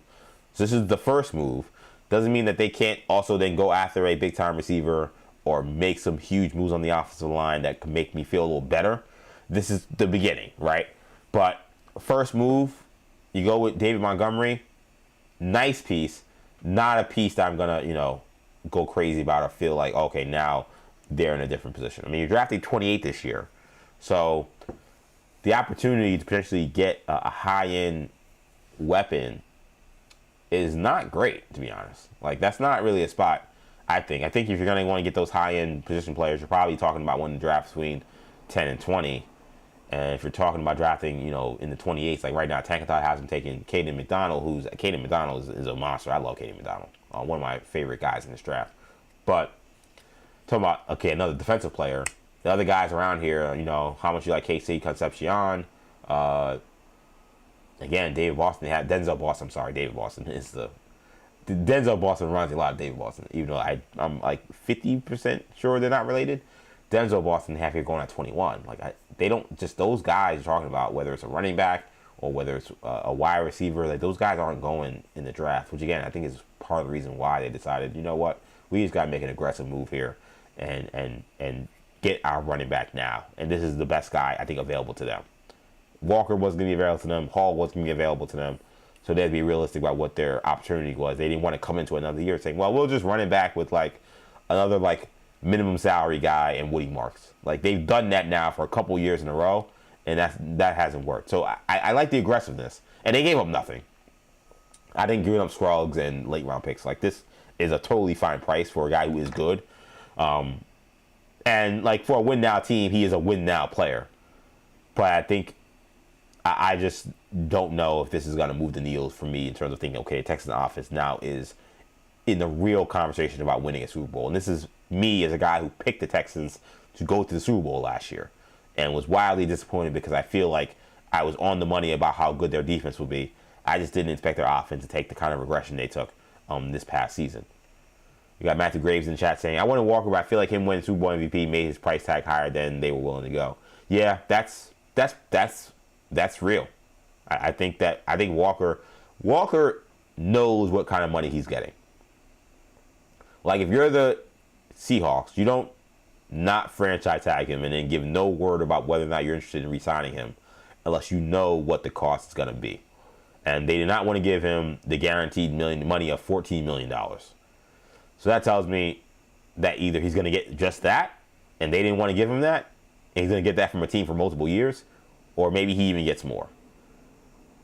So this is the first move. Doesn't mean that they can't also then go after a big time receiver or make some huge moves on the offensive line that could make me feel a little better. This is the beginning, right? But first move, you go with David Montgomery. Nice piece, not a piece that I'm gonna, go crazy about or feel like, okay, now they're in a different position. I mean, you're drafting 28 this year, so the opportunity to potentially get a high-end weapon is not great, to be honest. Like, that's not really a spot, I think. I think if you're gonna want to get those high-end position players, you're probably talking about one draft between 10 and 20. And if you're talking about drafting, in the 28s, like right now, Tankathon has him taking Caden McDonald, Caden McDonald is a monster. I love Caden McDonald. One of my favorite guys in this draft. But talking about, okay, another defensive player. The other guys around here, how much you like KC Concepcion. Again, David Boston. They had Denzel Boston. I'm sorry, David Boston is the Denzel Boston reminds me a lot of David Boston, even though I'm like 50% sure they're not related. Denzel Boston have here going at 21. They don't just those guys you're talking about, whether it's a running back or whether it's a wide receiver, like those guys aren't going in the draft, which again I think is part of the reason why they decided, you know what, we just got to make an aggressive move here and get our running back now. And this is the best guy I think available to them. Walker wasn't going to be available to them. Hall wasn't going to be available to them. So they had to be realistic about what their opportunity was. They didn't want to come into another year saying, well, we'll just run it back with like another like minimum salary guy and Woody Marks. Like they've done that now for a couple years in a row, and that hasn't worked. So I like the aggressiveness, and they gave up nothing. I didn't give up Scruggs and late round picks. Like this is a totally fine price for a guy who is good, and like for a win now team, he is a win now player. But I think I just don't know if this is going to move the needle for me in terms of thinking, okay, Texans offense now is in the real conversation about winning a Super Bowl. And this is me as a guy who picked the Texans to go to the Super Bowl last year and was wildly disappointed because I feel like I was on the money about how good their defense would be. I just didn't expect their offense to take the kind of regression they took this past season. You got Matthew Graves in the chat saying, I want to Walker, but I feel like him winning Super Bowl MVP made his price tag higher than they were willing to go. Yeah, that's real. I think Walker knows what kind of money he's getting. Like if you're the Seahawks, you don't not franchise tag him and then give no word about whether or not you're interested in re-signing him unless you know what the cost is going to be. And they did not want to give him the guaranteed money of $14 million. So that tells me that either he's going to get just that, and they didn't want to give him that, and he's going to get that from a team for multiple years, or maybe he even gets more.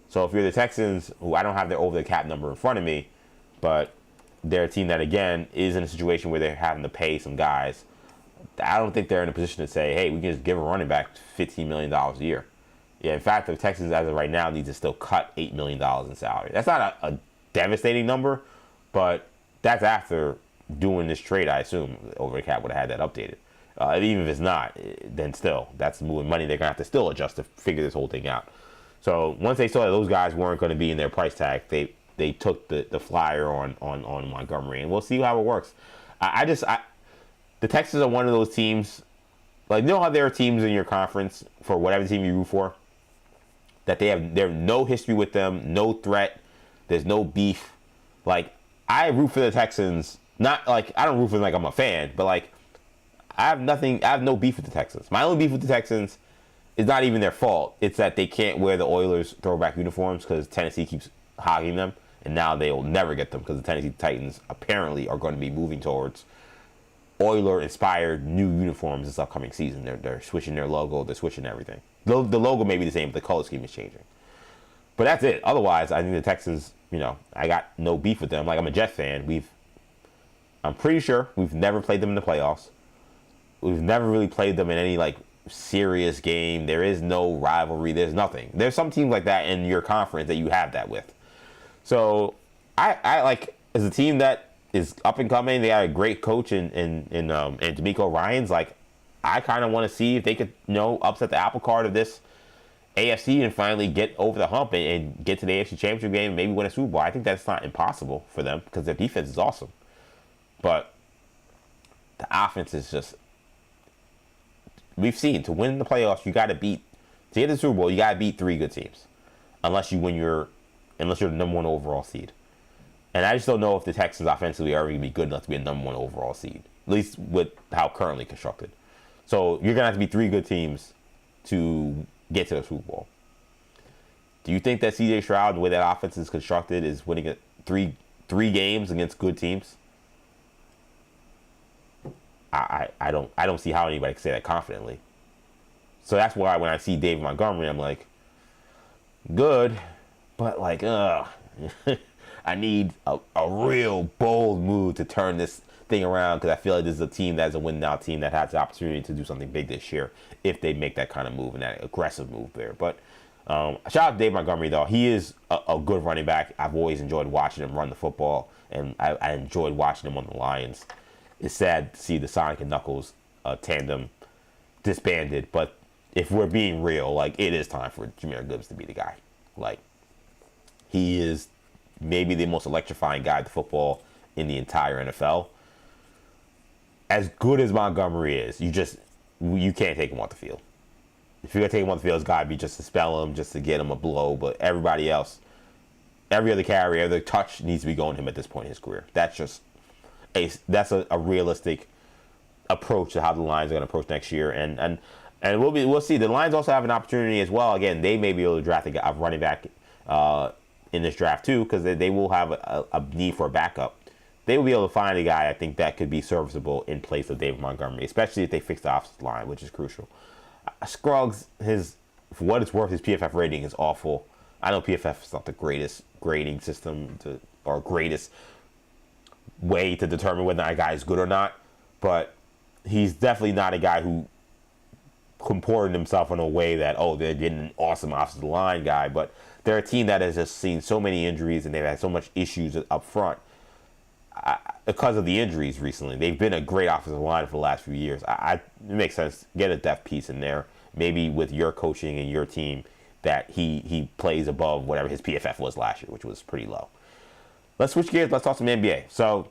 So if you're the Texans, who I don't have their over the cap number in front of me, but they're a team that, again, is in a situation where they're having to pay some guys, I don't think they're in a position to say, hey, we can just give a running back $15 million a year. Yeah, in fact, the Texans, as of right now, need to still cut $8 million in salary. That's not a devastating number, but that's after doing this trade, I assume. Over the cap would have had that updated. Even if it's not, then still, that's moving money. They're going to have to still adjust to figure this whole thing out. So once they saw that those guys weren't going to be in their price tag, they took the flyer on Montgomery, and we'll see how it works. The Texans are one of those teams, like, you know how there are teams in your conference, for whatever team you root for, that they have no history with them, no threat, there's no beef. Like, I root for the Texans, not like, I don't root for them like I'm a fan, but like, I have no beef with the Texans. My only beef with the Texans is not even their fault. It's that they can't wear the Oilers throwback uniforms because Tennessee keeps hogging them, and now they will never get them because the Tennessee Titans apparently are going to be moving towards Oiler-inspired new uniforms this upcoming season. They're switching their logo. They're switching everything. The logo may be the same, but the color scheme is changing. But that's it. Otherwise, I think the Texans, I got no beef with them. Like, I'm a Jet fan. I'm pretty sure we've never played them in the playoffs. We've never really played them in any, like, serious game. There is no rivalry. There's nothing. There's some teams like that in your conference that you have that with. So, I like, as a team that is up and coming, they got a great coach in D'Amico Ryans. Like, I kind of want to see if they could, upset the apple cart of this AFC and finally get over the hump and get to the AFC Championship game and maybe win a Super Bowl. I think that's not impossible for them because their defense is awesome. But the offense is just, we've seen, to win the playoffs, to get the Super Bowl, you got to beat 3 good teams. Unless you're the number 1 overall seed. And I just don't know if the Texans offensively are going to be good enough to be a number 1 overall seed. At least with how currently constructed. So you're going to have to be 3 good teams to get to the Super Bowl. Do you think that C.J. Stroud, the way that offense is constructed, is winning three games against good teams? I don't see how anybody can say that confidently. So that's why when I see David Montgomery, I'm like, good, but like, I need a real bold move to turn this thing around, because I feel like this is a team that's a win-now team that has the opportunity to do something big this year if they make that kind of move and that aggressive move there. But shout out to Dave Montgomery, though. He is a good running back. I've always enjoyed watching him run the football, and I enjoyed watching him on the Lions. It's sad to see the Sonic and Knuckles tandem disbanded, but if we're being real, like, it is time for Jahmyr Gibbs to be the guy. Like, he is maybe the most electrifying guy to football in the entire NFL. As good as Montgomery is, you can't take him off the field. If you're going to take him off the field, it's got to be just to spell him, just to get him a blow. But everybody else, every other carry, every touch needs to be going to him at this point in his career. That's a realistic approach to how the Lions are going to approach next year. And we'll see. The Lions also have an opportunity as well. Again, they may be able to draft a running back in this draft too, because they will have a need for a backup. They will be able to find a guy, I think, that could be serviceable in place of David Montgomery, especially if they fix the offensive line, which is crucial. Scruggs, for what it's worth, his PFF rating is awful. I know PFF is not the greatest grading system or greatest way to determine whether a guy is good or not, but he's definitely not a guy who comported himself in a way that, they're getting an awesome offensive line guy. But they're a team that has just seen so many injuries, and they've had so much issues up front because of the injuries recently. They've been a great offensive line for the last few years. It makes sense. Get a depth piece in there, maybe with your coaching and your team, that he plays above whatever his PFF was last year, which was pretty low. Let's switch gears. Let's talk some NBA. So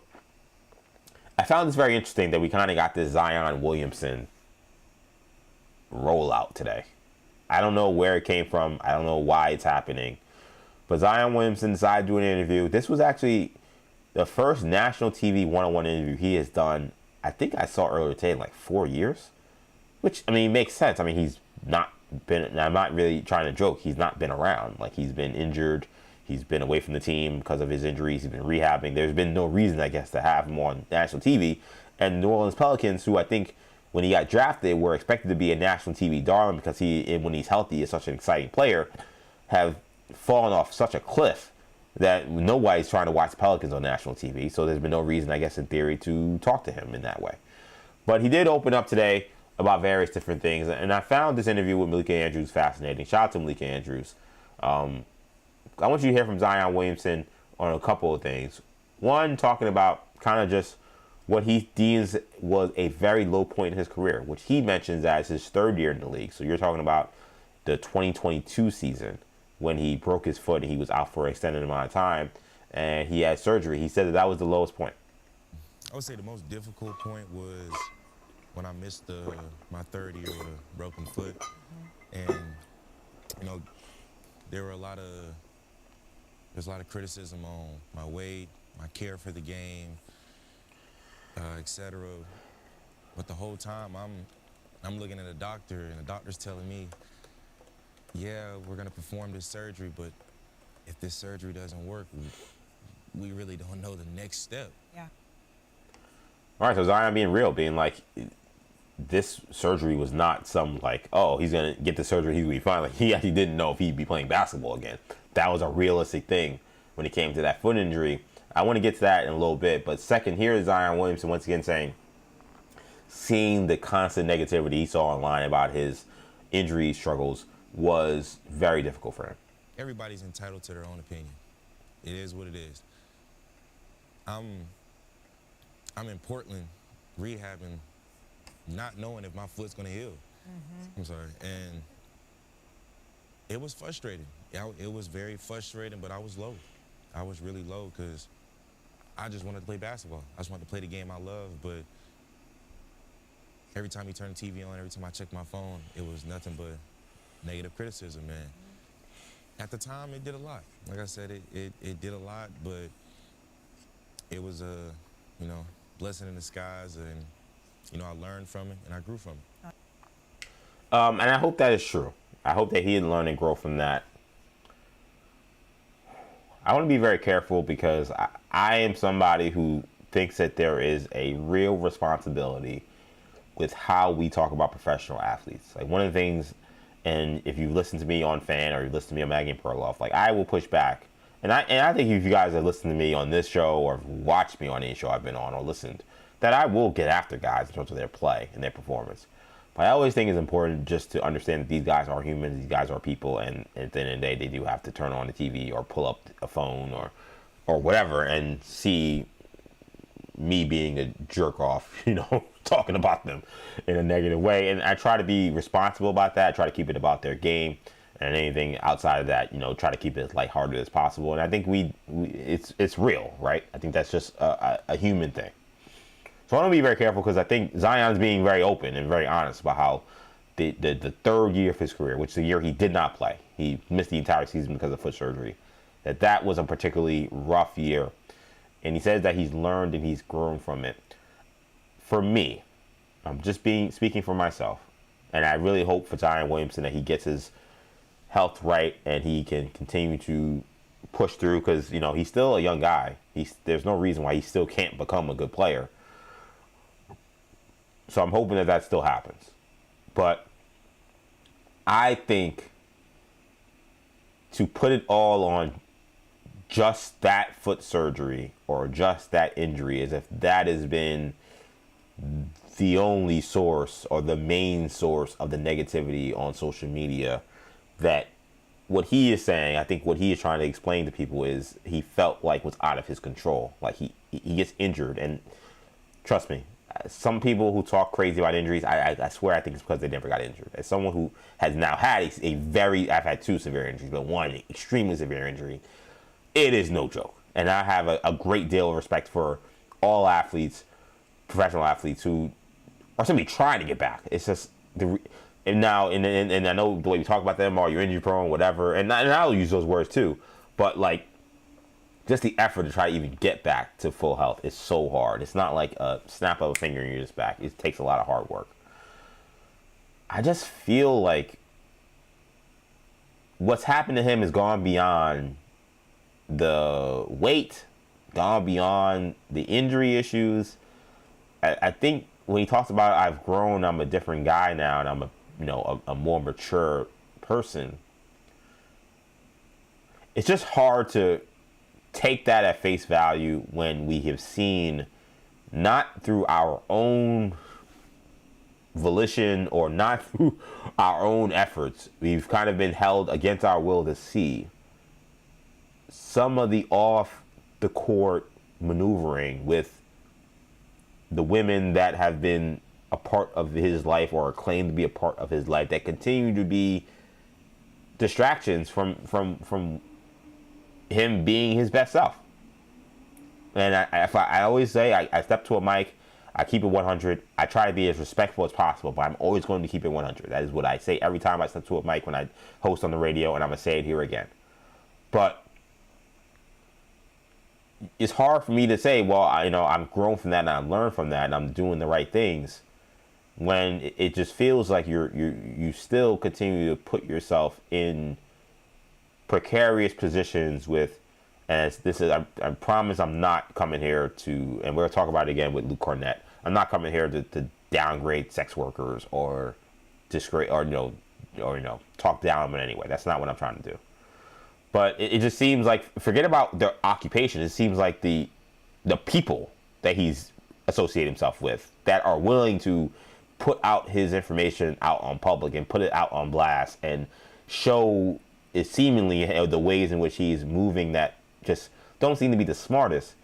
I found this very interesting that we kind of got this Zion Williamson rollout today. I don't know where it came from. I don't know why it's happening. But Zion Williamson decided to do an interview. This was actually the first national TV one-on-one interview he has done, I think I saw earlier today, in like 4 years. Which, I mean, makes sense. I mean, he's not been, I'm not really trying to joke, he's not been around. Like, he's been injured. He's been away from the team because of his injuries. He's been rehabbing. There's been no reason, I guess, to have him on national TV. And New Orleans Pelicans, who I think when he got drafted, were expected to be a national TV darling because when he's healthy, is such an exciting player, have fallen off such a cliff that nobody's trying to watch the Pelicans on national TV. So there's been no reason, I guess, in theory, to talk to him in that way. But he did open up today about various different things, and I found this interview with Malika Andrews fascinating. Shout out to Malika Andrews. I want you to hear from Zion Williamson on a couple of things. One, talking about kind of just what he deems was a very low point in his career, which he mentions as his third year in the league. So you're talking about the 2022 season when he broke his foot and he was out for an extended amount of time and he had surgery. He said that was the lowest point. I would say the most difficult point was when I missed my third year with a broken foot. And, there's a lot of criticism on my weight, my care for the game, etc. But the whole time I'm looking at a doctor, and the doctor's telling me, yeah, we're gonna perform this surgery, but if this surgery doesn't work, we really don't know the next step. Yeah. All right, so Zion being real, being like, this surgery was not some like, oh, he's gonna get the surgery, he's gonna be fine. Like, he actually didn't know if he'd be playing basketball again. That was a realistic thing when it came to that foot injury. I want to get to that in a little bit, but second, here is Zion Williamson once again saying, seeing the constant negativity he saw online about his injury struggles was very difficult for him. Everybody's entitled to their own opinion. It is what it is. I'm in Portland rehabbing, not knowing if my foot's gonna heal. I'm sorry, and it was frustrating. It was very frustrating, but I was low. I was really low because I just wanted to play basketball. I just wanted to play the game I love, but every time you turn the TV on, every time I check my phone, it was nothing but negative criticism, man. At the time, it did a lot. Like I said, it did a lot, but it was a, blessing in disguise, and, I learned from it, and I grew from it. And I hope that is true. I hope that he didn't learn and grow from that. I want to be very careful because I am somebody who thinks that there is a real responsibility with how we talk about professional athletes. Like, one of the things, and if you listen to me on Fan or you listen to me on Maggie and Perloff, like, I will push back. And I think if you guys have listened to me on this show or watched me on any show I've been on or listened, that I will get after guys in terms of their play and their performance. But I always think it's important just to understand that these guys are humans, these guys are people, and at the end of the day, they do have to turn on the TV or pull up a phone or whatever and see me being a jerk off, talking about them in a negative way. And I try to be responsible about that. I try to keep it about their game, and anything outside of that, try to keep it as lighthearted as possible. And I think it's real, right? I think that's just a human thing. So I want to be very careful because I think Zion's being very open and very honest about how the third year of his career, which is the year he did not play, he missed the entire season because of foot surgery, that was a particularly rough year. And he says that he's learned and he's grown from it. For me, I'm just speaking for myself, and I really hope for Zion Williamson that he gets his health right and he can continue to push through because, he's still a young guy. There's no reason why he still can't become a good player. So I'm hoping that still happens. But I think to put it all on just that foot surgery or just that injury, as if that has been the only source or the main source of the negativity on social media, that what he is saying, I think what he is trying to explain to people is he felt like was out of his control. Like he gets injured, and trust me, some people who talk crazy about injuries, I swear I think it's because they never got injured. As someone who has now had I've had two severe injuries, but one extremely severe injury, it is no joke. And I have a great deal of respect for all athletes, professional athletes who are simply trying to get back. It's just and I know the way we talk about them, you're injury prone, whatever, and I'll use those words too, but like, just the effort to try to even get back to full health is so hard. It's not like a snap of a finger and you're just back. It takes a lot of hard work. I just feel like what's happened to him has gone beyond the weight, gone beyond the injury issues. I think when he talks about I've grown, I'm a different guy now, and I'm a more mature person. It's just hard to take that at face value when we have seen, not through our own volition or not through our own efforts, we've kind of been held against our will to see some of the off the court maneuvering with the women that have been a part of his life or claimed to be a part of his life that continue to be distractions from him being his best self. And I always say, I step to a mic, I keep it 100. I try to be as respectful as possible, but I'm always going to keep it 100. That is what I say every time I step to a mic when I host on the radio, and I'm going to say it here again. But it's hard for me to say, well, I'm grown from that and I've learned from that and I'm doing the right things, when it just feels like you still continue to put yourself in precarious positions with, and I promise I'm not coming here to, and we're going to talk about it again with Luke Cornett, I'm not coming here to downgrade sex workers or disgrade or talk down them in any way. That's not what I'm trying to do. But it just seems like, forget about their occupation. It seems like the people that he's associated himself with that are willing to put out his information out on public and put it out on blast and show it seemingly the ways in which he's moving that just don't seem to be the smartest.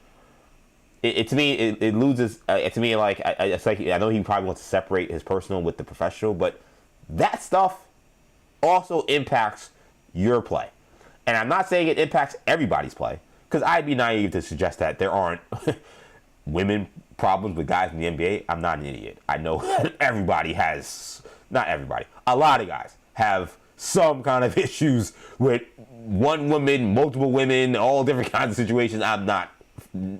It to me, it loses. To me, like it's like, I know he probably wants to separate his personal with the professional, but that stuff also impacts your play. And I'm not saying it impacts everybody's play, because I'd be naive to suggest that there aren't women problems with guys in the NBA. I'm not an idiot. I know everybody has, not everybody, a lot of guys have some kind of issues with one woman, multiple women, all different kinds of situations. I'm not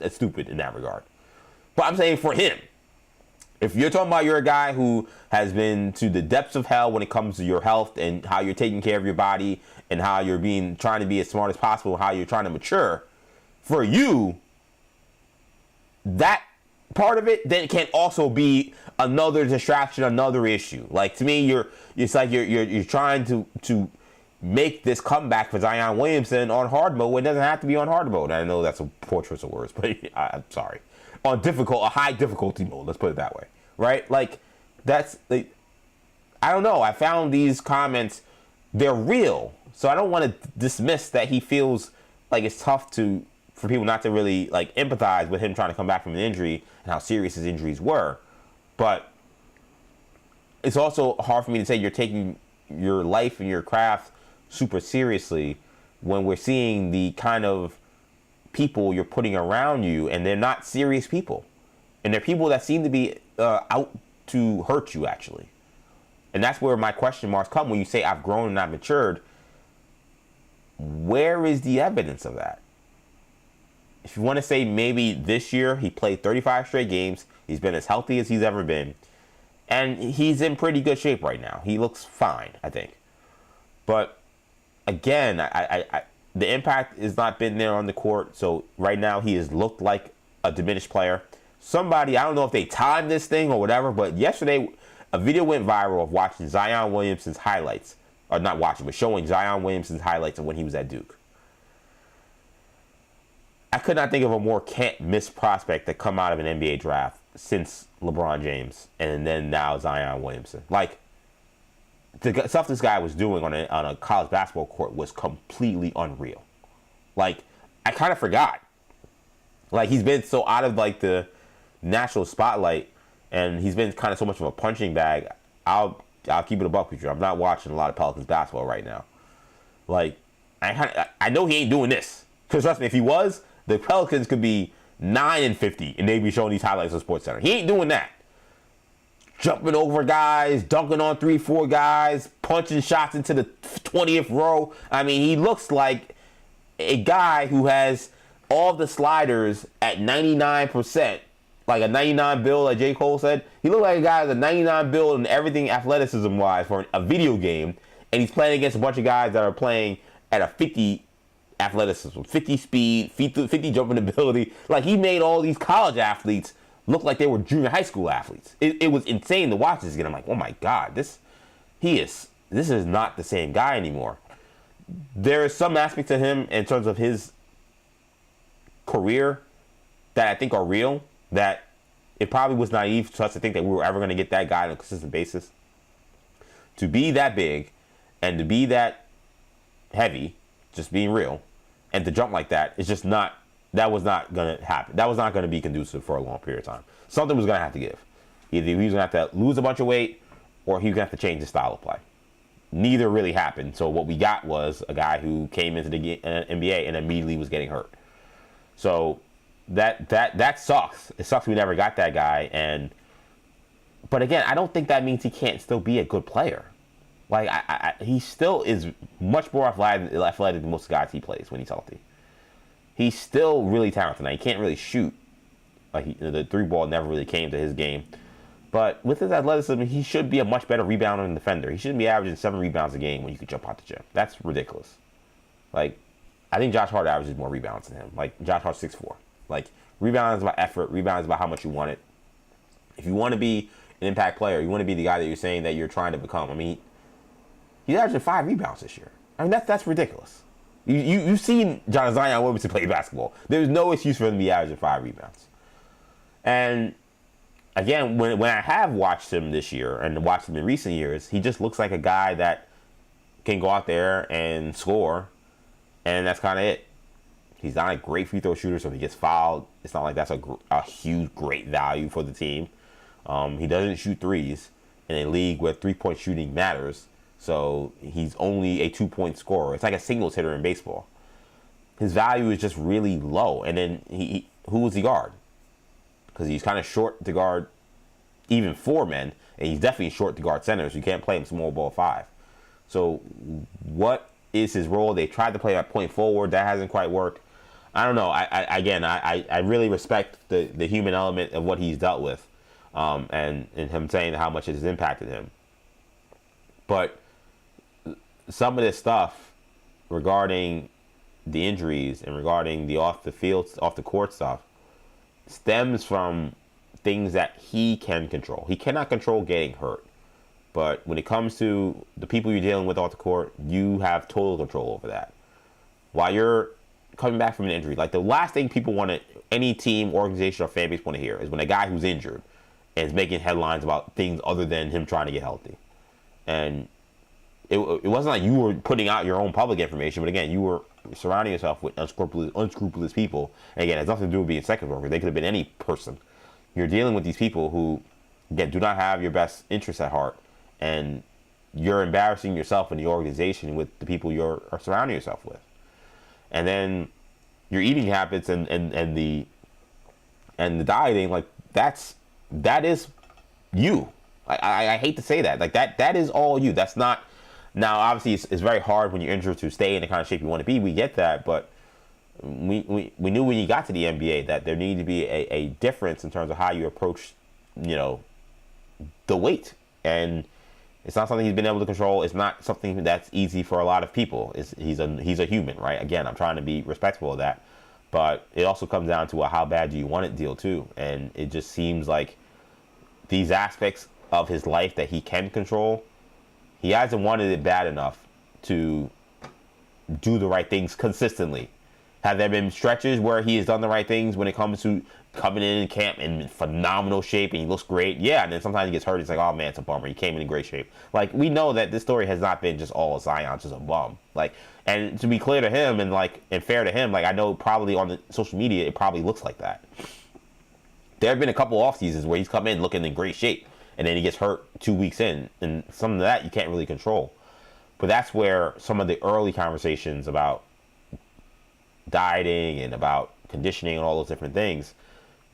stupid in that regard. But I'm saying for him, if you're talking about you're a guy who has been to the depths of hell when it comes to your health and how you're taking care of your body and how you're trying to be as smart as possible, how you're trying to mature, for you, that part of it then can also be another distraction, another issue. Like, to me, it's like you're trying to make this comeback for Zion Williamson on hard mode. It doesn't have to be on hard mode. I know that's a poor choice of words, but I'm sorry. On a high difficulty mode, let's put it that way, right? Like, that's, like, I don't know. I found these comments, they're real. So I don't want to dismiss that he feels like it's tough for people not to really like empathize with him trying to come back from an injury and how serious his injuries were. But it's also hard for me to say you're taking your life and your craft super seriously when we're seeing the kind of people you're putting around you, and they're not serious people. And they're people that seem to be out to hurt you, actually. And that's where my question marks come when you say I've grown and I've matured. Where is the evidence of that? If you want to say maybe this year he played 35 straight games, he's been as healthy as he's ever been, and he's in pretty good shape right now. He looks fine, I think. But again, the impact has not been there on the court. So right now he has looked like a diminished player. Somebody, I don't know if they timed this thing or whatever, but yesterday a video went viral of watching Zion Williamson's highlights. Or not watching, but showing Zion Williamson's highlights of when he was at Duke. I could not think of a more can't-miss prospect that come out of an NBA draft since LeBron James and then now Zion Williamson. Like, the stuff this guy was doing on a college basketball court was completely unreal. Like, I kind of forgot. Like, he's been so out of, like, the national spotlight, and he's been kind of so much of a punching bag. I'll keep it a buck with you. I'm not watching a lot of Pelicans basketball right now. Like, I know he ain't doing this. Because trust me, if he was, the Pelicans could be 9-50 and they'd be showing these highlights on SportsCenter. He ain't doing that. Jumping over guys, dunking on 3-4 guys, punching shots into the 20th row. I mean, he looks like a guy who has all the sliders at 99%. Like a 99 build, like J. Cole said. He looked like a guy with a 99 build and everything athleticism-wise for a video game. And he's playing against a bunch of guys that are playing at a 50 athleticism, 50 speed, 50 jumping ability. Like, he made all these college athletes looked like they were junior high school athletes. It was insane to watch this again. I'm like, oh my God, this is not the same guy anymore. There is some aspects of him in terms of his career that I think are real, that it probably was naive to us to think that we were ever going to get that guy on a consistent basis. To be that big and to be that heavy, just being real, and to jump like that, it's just not, that was not going to happen. That was not going to be conducive for a long period of time. Something was going to have to give. Either he was going to have to lose a bunch of weight or he was going to have to change his style of play. Neither really happened. So what we got was a guy who came into the NBA and immediately was getting hurt. So that sucks. It sucks we never got that guy. But again, I don't think that means he can't still be a good player. Like he still is much more athletic than most guys he plays when he's healthy. He's still really talented. Now, he can't really shoot. Like the three ball never really came to his game. But with his athleticism, he should be a much better rebounder and defender. He shouldn't be averaging 7 rebounds a game when you could jump out the gym. That's ridiculous. Like, I think Josh Hart averages more rebounds than him. Like, Josh Hart's 6'4". Like, rebound is about effort. Rebound is about how much you want it. If you want to be an impact player, you want to be the guy that you're saying that you're trying to become. I mean, he's averaging 5 rebounds this year. I mean, that's ridiculous. You've seen Zion Williamson play basketball. There's no excuse for him to be averaging 5 rebounds. And again, when I have watched him this year and watched him in recent years, he just looks like a guy that can go out there and score, and that's kind of it. He's not a great free throw shooter, so if he gets fouled, it's not like that's a huge, great value for the team. He doesn't shoot threes in a league where three-point shooting matters, so he's only a 2-point scorer. It's like a singles hitter in baseball. His value is just really low. And then who was he guard? Because he's kind of short to guard even 4 men, and he's definitely short to guard centers. You can't play him small ball 5. So what is his role? They tried to play at point forward. That hasn't quite worked. I don't know. I really respect the human element of what he's dealt with, and him saying how much it has impacted him. But some of this stuff regarding the injuries and regarding the off the court stuff stems from things that he can control. He cannot control getting hurt. But when it comes to the people you're dealing with off the court, you have total control over that. While you're coming back from an injury, like the last thing people want any team, organization, or fan base want to hear is when a guy who's injured and is making headlines about things other than him trying to get healthy. And it wasn't like you were putting out your own public information, but again, you were surrounding yourself with unscrupulous people. And again, it has nothing to do with being sex worker. They could have been any person. You're dealing with these people who, again, do not have your best interests at heart, and you're embarrassing yourself and the organization with the people you're surrounding yourself with. And then your eating habits and the dieting, like that is you. I hate to say that. Like that is all you. That's not. Now, obviously, it's very hard when you're injured to stay in the kind of shape you want to be. We get that, but we knew when you got to the NBA that there needed to be a difference in terms of how you approach, the weight. And it's not something he's been able to control. It's not something that's easy for a lot of people. He's a human, right? Again, I'm trying to be respectful of that. But it also comes down to how bad do you want it deal, too. And it just seems like these aspects of his life that he can control, he hasn't wanted it bad enough to do the right things consistently. Have there been stretches where he has done the right things when it comes to coming in camp in phenomenal shape and he looks great? Yeah, and then sometimes he gets hurt. It's like, oh man, it's a bummer. He came in great shape. Like, we know that this story has not been just all Zion, just a bum. Like, and to be clear to him and fair to him, like I know probably on the social media it probably looks like that. There have been a couple off seasons where he's come in looking in great shape, and then he gets hurt 2 weeks in, and some of that you can't really control. But that's where some of the early conversations about dieting and about conditioning and all those different things,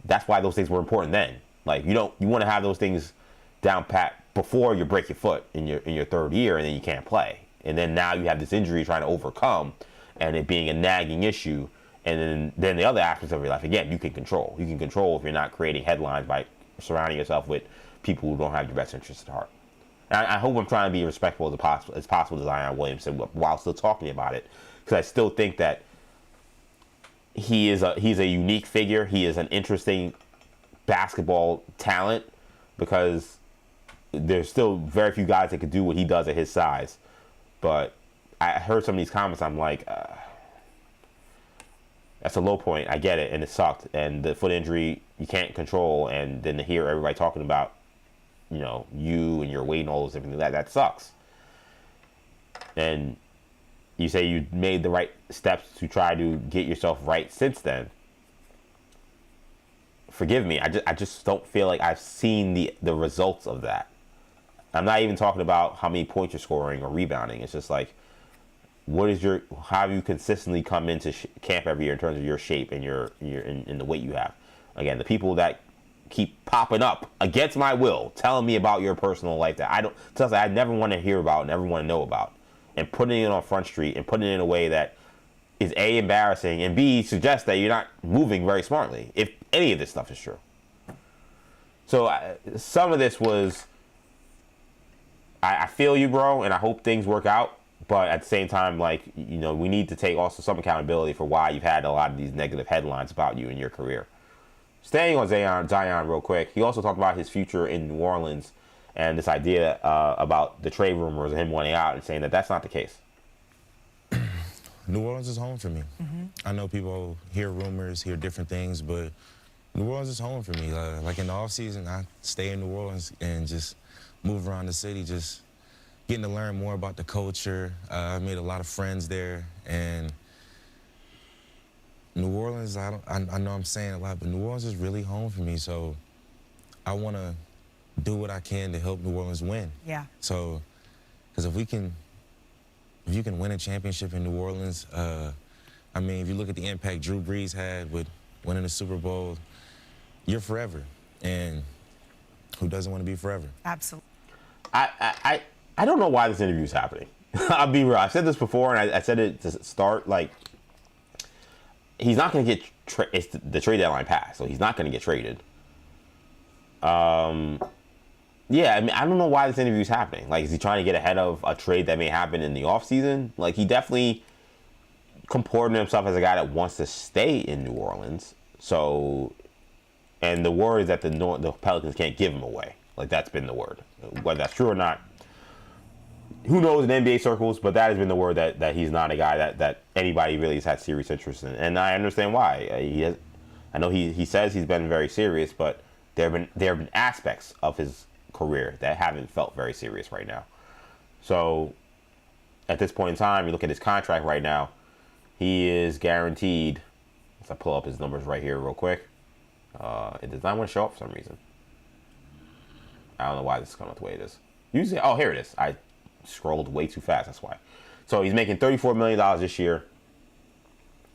that's why those things were important then. Like you want to have those things down pat before you break your foot in your third year, and then you can't play. And then now you have this injury you're trying to overcome, and it being a nagging issue. And then the other aspects of your life, again, you can control. You can control if you're not creating headlines by surrounding yourself with people who don't have your best interests at heart. And I hope I'm trying to be respectful as possible to Zion Williamson while still talking about it, because I still think that he's a unique figure. He is an interesting basketball talent, because there's still very few guys that could do what he does at his size. But I heard some of these comments. I'm like, that's a low point. I get it, and it sucked. And the foot injury you can't control, and then to hear everybody talking about, you and your weight and all those different things, that sucks. And you say you made the right steps to try to get yourself right since then. Forgive me, I just don't feel like I've seen the results of that. I'm not even talking about how many points you're scoring or rebounding. It's just like, how have you consistently come into camp every year in terms of your shape and your in the weight you have? Again, the people that keep popping up against my will, telling me about your personal life that I never want to hear about, never want to know about, and putting it on Front Street and putting it in a way that is A, embarrassing, and B, suggests that you're not moving very smartly, if any of this stuff is true. So some of this was, I feel you, bro, and I hope things work out. But at the same time, we need to take also some accountability for why you've had a lot of these negative headlines about you in your career. Staying on Zion real quick, he also talked about his future in New Orleans and this idea about the trade rumors of him wanting out, and saying that that's not the case. New Orleans is home for me. I know people hear rumors, hear different things, but New Orleans is home for me. Like in the offseason, I stay in New Orleans and just move around the city, just getting to learn more about the culture. I made a lot of friends there, and New Orleans, I know I'm saying a lot, but New Orleans is really home for me, so I want to do what I can to help New Orleans win. Yeah. So, because if you can win a championship in New Orleans, if you look at the impact Drew Brees had with winning the Super Bowl, you're forever. And who doesn't want to be forever? Absolutely. I don't know why this interview is happening. I'll be real. I've said this before, and I said it to start. He's not going to get it's the trade deadline passed, so he's not going to get traded. Yeah, I don't know why this interview is happening. Is he trying to get ahead of a trade that may happen in the offseason? He definitely comported himself as a guy that wants to stay in New Orleans. So, and the word is that the Pelicans can't give him away. That's been the word. Whether that's true or not, who knows in NBA circles, but that has been the word that he's not a guy that anybody really has had serious interest in. And I understand why. I know he says he's been very serious, but there have been aspects of his career that haven't felt very serious right now. So at this point in time, you look at his contract right now, he is guaranteed, let's pull up his numbers right here real quick. It does not want to show up for some reason. I don't know why this is coming up the way it is. Usually, here it is. I scrolled way too fast, that's why. So he's making $34 million this year.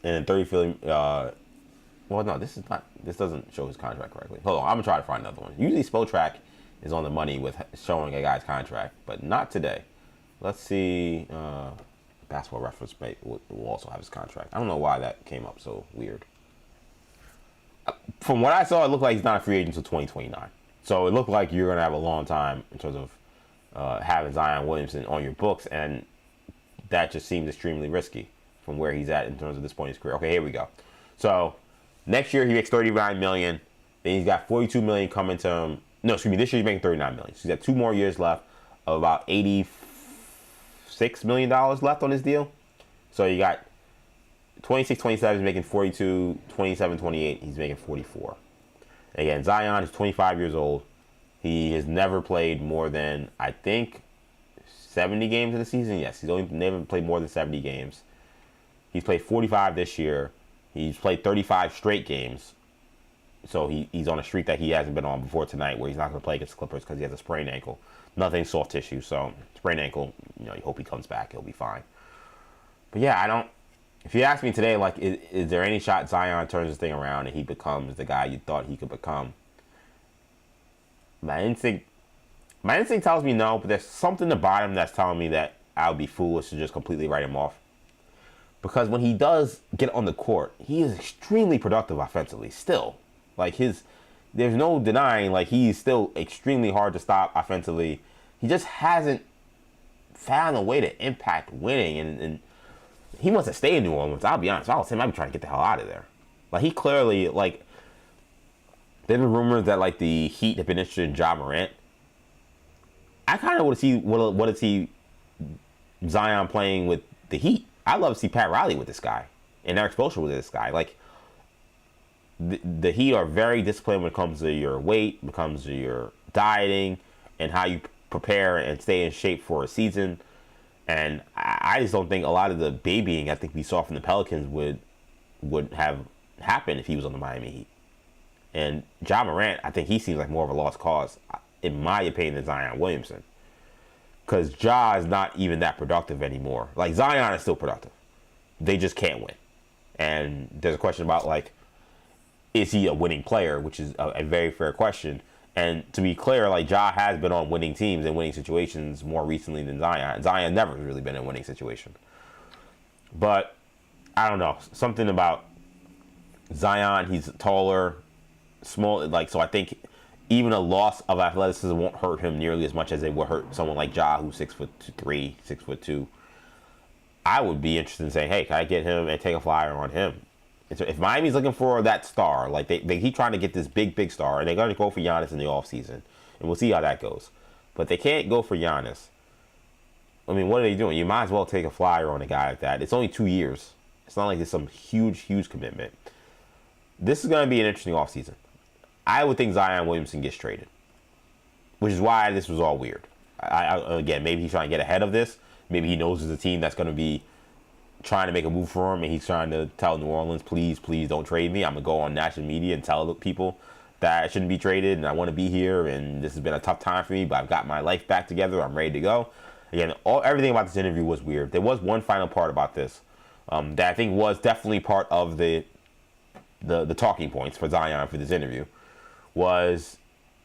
And then well, no, this doesn't show his contract correctly. Hold on, I'm going to try to find another one. Usually SpoTrack is on the money with showing a guy's contract, but not today. Let's see. Basketball Reference will also have his contract. I don't know why that came up so weird. From what I saw, it looked like he's not a free agent until 2029. So it looked like you're going to have a long time in terms of having Zion Williamson on your books, and that just seems extremely risky from where he's at in terms of this point in his career. Okay, here we go. So next year he makes $39 million. Then he's got $42 million coming to him. No, excuse me. This year he's making $39 million. So he's got 2 more years left of about $86 million left on his deal. So you got 26, 27, he's making 42, 27, 28, he's making 44. Again, Zion is 25 years old. He has never played more than, I think, 70 games in the season. Yes, he's only never played more than 70 games. He's played 45 this year. He's played 35 straight games. So he's on a streak that he hasn't been on before tonight, where he's not going to play against the Clippers because he has a sprained ankle. Nothing soft tissue, so sprained ankle, you hope he comes back. He'll be fine. But yeah, if you ask me today, is there any shot Zion turns this thing around and he becomes the guy you thought he could become? My instinct tells me no, but there's something about him that's telling me that I would be foolish to just completely write him off. Because when he does get on the court, he is extremely productive offensively still. There's no denying, he's still extremely hard to stop offensively. He just hasn't found a way to impact winning, and he wants to stay in New Orleans. I'll be honest. If I was him, I'd be trying to get the hell out of there. He clearly, There's been rumors that like the Heat have been interested in Ja Morant. I kind of want to see what to see Zion playing with the Heat. I'd love to see Pat Riley with this guy and Eric Spoelstra with this guy. Like the Heat are very disciplined when it comes to your weight, when it comes to your dieting, and how you prepare and stay in shape for a season. And I just don't think a lot of the babying I think we saw from the Pelicans would have happened if he was on the Miami Heat. And Ja Morant, I think he seems like more of a lost cause, in my opinion, than Zion Williamson. Because Ja is not even that productive anymore. Like, Zion is still productive. They just can't win. And there's a question about, like, is he a winning player, which is a very fair question. And to be clear, like, Ja has been on winning teams and winning situations more recently than Zion. Zion never really been in a winning situation. But, I don't know. Something about Zion, he's taller, small, like, so I think even a loss of athleticism won't hurt him nearly as much as it would hurt someone like Ja, who's 6'3", 6'2". I would be interested in saying, hey, can I get him and take a flyer on him? If Miami's looking for that star, like they keep trying to get this big star, and they're going to go for Giannis in the offseason, and we'll see how that goes. But they can't go for Giannis. I mean, what are they doing? You might as well take a flyer on a guy like that. It's only 2 years. It's not like it's some huge commitment. This is going to be an interesting offseason. I would think Zion Williamson gets traded, which is why this was all weird. Again, maybe he's trying to get ahead of this. Maybe he knows there's a team that's going to be trying to make a move for him, and he's trying to tell New Orleans, please don't trade me. I'm going to go on national media and tell people that I shouldn't be traded, and I want to be here, and this has been a tough time for me, but I've got my life back together. I'm ready to go. Again, everything about this interview was weird. There was one final part about this that I think was definitely part of the talking points for Zion for this interview. Was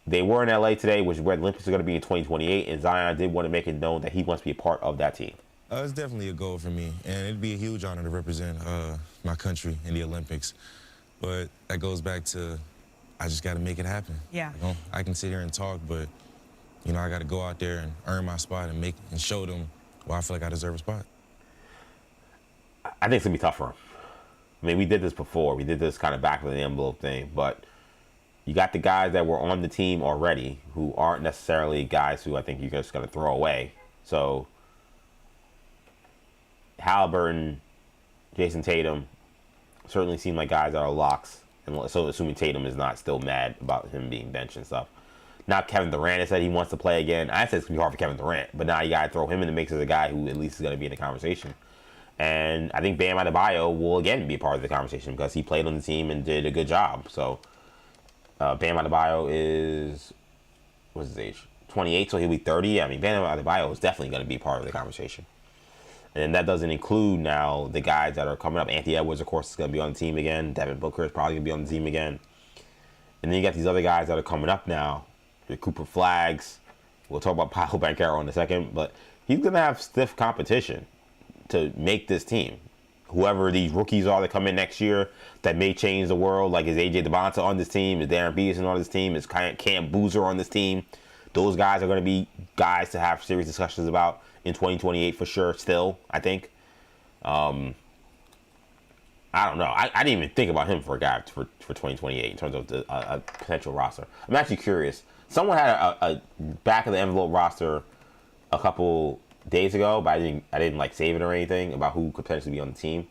they were in LA today, which is where the Olympics are going to be in 2028, and Zion did want to make it known that he wants to be a part of that team. It's definitely a goal for me, and it'd be a huge honor to represent my country in the Olympics. But that goes back to I just got to make it happen. Yeah. You know, I can sit here and talk, but you know I got to go out there and earn my spot and show them why I feel like I deserve a spot. I think it's gonna be tough for him. I mean, we did this before. We did this kind of back of the envelope thing, but you got the guys that were on the team already who aren't necessarily guys who I think you're just going to throw away. So, Halliburton, Jason Tatum certainly seem like guys that are locks. And so, assuming Tatum is not still mad about him being benched and stuff. Now, Kevin Durant has said he wants to play again. I said it's going to be hard for Kevin Durant, but now you got to throw him in the mix as a guy who at least is going to be in the conversation. And I think Bam Adebayo will again be a part of the conversation because he played on the team and did a good job. So, Bam Adebayo is, what's his age? 28, so he'll be 30. I mean, Bam Adebayo is definitely going to be part of the conversation. And that doesn't include now the guys that are coming up. Anthony Edwards, of course, is going to be on the team again. Devin Booker is probably going to be on the team again. And then you got these other guys that are coming up now. The Cooper Flags. We'll talk about Paolo Banchero in a second. But he's going to have stiff competition to make this team. Whoever these rookies are that come in next year that may change the world, like is AJ DeBonta on this team, is Darren Peterson on this team, is Cam Boozer on this team. Those guys are going to be guys to have serious discussions about in 2028 for sure still, I think. I don't know. I didn't even think about him for a guy for 2028 in terms of a potential roster. I'm actually curious. Someone had a back of the envelope roster a couple days ago, but I didn't like save it or anything about who could potentially be on the team.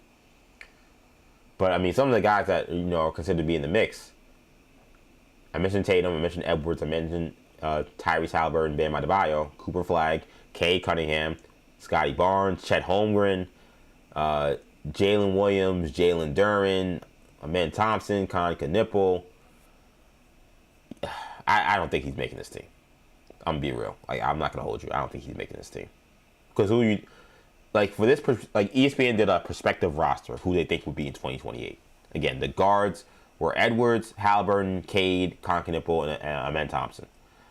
But I mean, some of the guys that are considered to be in the mix. I mentioned Tatum. I mentioned Edwards. I mentioned Tyrese Halliburton, Bam Adebayo, Cooper Flag, Cade Cunningham, Scotty Barnes, Chet Holmgren, Jalen Williams, Jalen Duren, Amen Thompson, Con Knipple. I don't think he's making this team. I'm gonna be real. Like, I'm not gonna hold you. I don't think he's making this team. Because for this, ESPN did a prospective roster of who they think would be in 2028. Again, the guards were Edwards, Halliburton, Cade, Con Knipple, and Amen Thompson.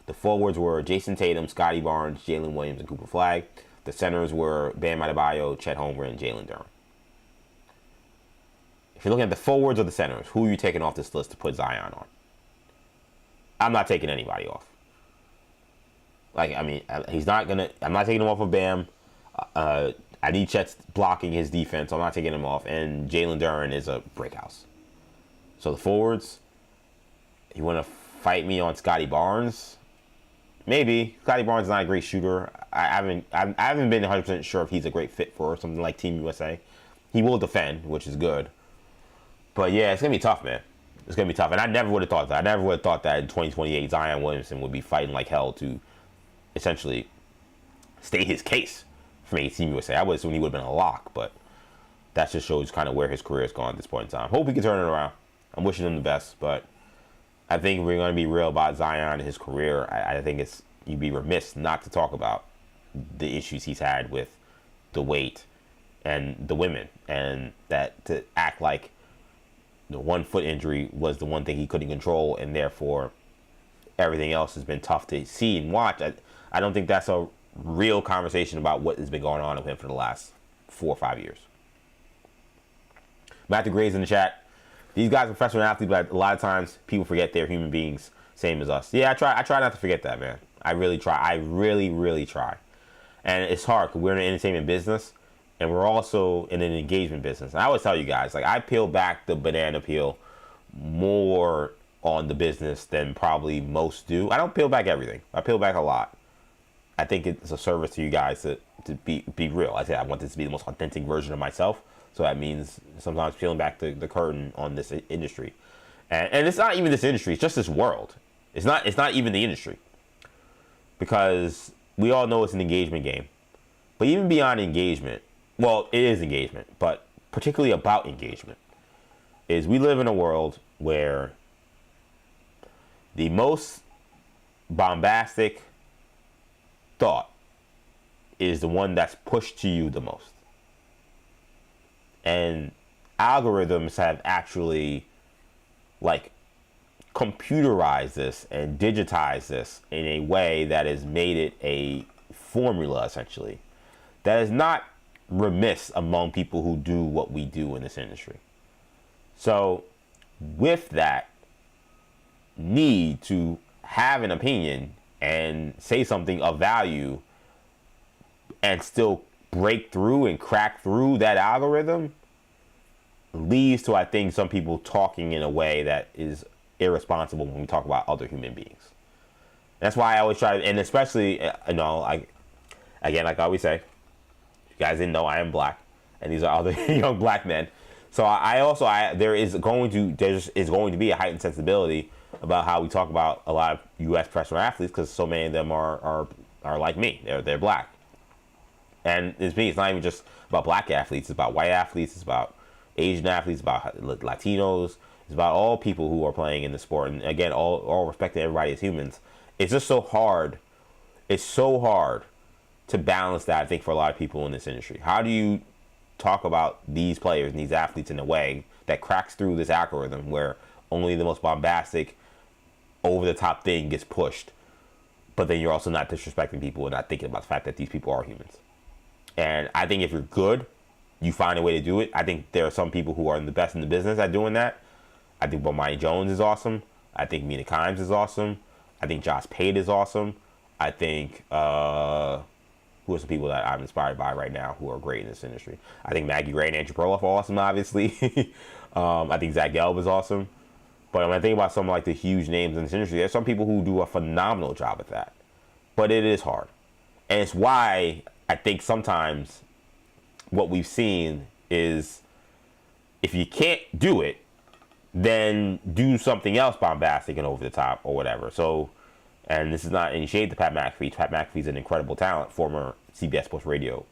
The forwards were Jason Tatum, Scotty Barnes, Jalen Williams, and Cooper Flag. The centers were Bam Adebayo, Chet Holmgren, and Jalen Duren. If you're looking at the forwards or the centers, who are you taking off this list to put Zion on? I'm not taking anybody off. Like, I mean, I'm not taking him off of Bam. I need Chet's blocking his defense. I'm not taking him off. And Jalen Duren is a brick house. So the forwards, You want to fight me on Scotty Barnes? Maybe. Scotty Barnes is not a great shooter. I haven't been 100% sure if he's a great fit for something like Team USA. He will defend, which is good. But yeah, it's going to be tough, man. It's going to be tough. And I never would have thought that. I never would have thought that in 2028, Zion Williamson would be fighting like hell to essentially state his case for making Team USA. I would assume he would have been a lock, but that just shows kind of where his career has gone at this point in time. Hope he can turn it around. I'm wishing him the best, but I think we're going to be real about Zion and his career. I think you'd be remiss not to talk about the issues he's had with the weight and the women, and that to act like the 1 foot injury was the one thing he couldn't control, and therefore everything else has been tough to see and watch. I don't think that's a real conversation about what has been going on with him for the last 4 or 5 years. Matthew Gray's in the chat. These guys are professional athletes, but a lot of times people forget they're human beings, same as us. Yeah, I try not to forget that, man. I really try. I really, really try. And it's hard because we're in the entertainment business, and we're also in an engagement business. And I always tell you guys, like, I peel back the banana peel more on the business than probably most do. I don't peel back everything. I peel back a lot. I think it's a service to you guys to be real. I say I want this to be the most authentic version of myself. So that means sometimes peeling back the curtain on this industry. And it's not even this industry, it's just this world. It's not even the industry. Because we all know it's an engagement game. But even beyond engagement, well, it is engagement, but particularly about engagement, is we live in a world where the most bombastic thought is the one that's pushed to you the most. And algorithms have actually, like, computerized this and digitized this in a way that has made it a formula, essentially, that is not remiss among people who do what we do in this industry. So with that need to have an opinion and say something of value and still break through and crack through that algorithm leads to, I think, some people talking in a way that is irresponsible when we talk about other human beings. That's why I always try, and especially, like I always say, you guys didn't know I am black, and these are other young black men. So there is going to be a heightened sensibility about how we talk about a lot of U.S. professional athletes, because so many of them are like me. They're black. And it's not even just about black athletes. It's about white athletes. It's about Asian athletes. It's about Latinos. It's about all people who are playing in the sport. And again, all respecting everybody as humans. It's just so hard. It's so hard to balance that, I think, for a lot of people in this industry. How do you talk about these players and these athletes in a way that cracks through this algorithm where only the most bombastic, over-the-top thing gets pushed, but then you're also not disrespecting people and not thinking about the fact that these people are humans? And I think if you're good, you find a way to do it. I think there are some people who are the best in the business at doing that. I think Bomani Jones is awesome. I think Mina Kimes is awesome. I think Josh Pate is awesome. I think, who are some people that I'm inspired by right now who are great in this industry? I think Maggie Gray and Andrew Perloff are awesome, obviously. I think Zach Gelb is awesome. But when I think about some like the huge names in this industry, there's some people who do a phenomenal job at that. But it is hard. And it's why I think sometimes what we've seen is if you can't do it, then do something else bombastic and over the top or whatever. So, and this is not any shade to Pat McAfee. Pat McAfee's an incredible talent, former CBS Sports Radio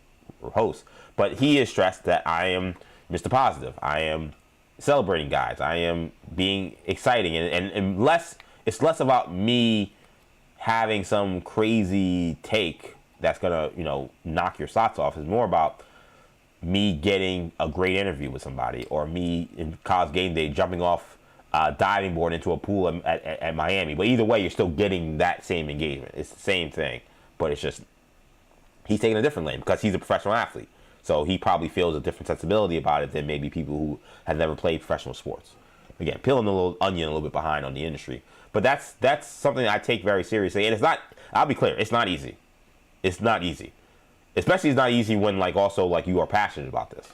host. But he has stressed that I am Mr. Positive. I am celebrating guys. I am being exciting. And it's less about me having some crazy take that's going to, knock your socks off. It's more about me getting a great interview with somebody, or me in college game day jumping off a diving board into a pool at Miami. But either way, you're still getting that same engagement. It's the same thing, but it's just he's taking a different lane because he's a professional athlete. So he probably feels a different sensibility about it than maybe people who have never played professional sports. Again, peeling a little onion a little bit behind on the industry. But that's something I take very seriously. And it's not, I'll be clear, it's not easy. It's not easy. Especially it's not easy when also you are passionate about this.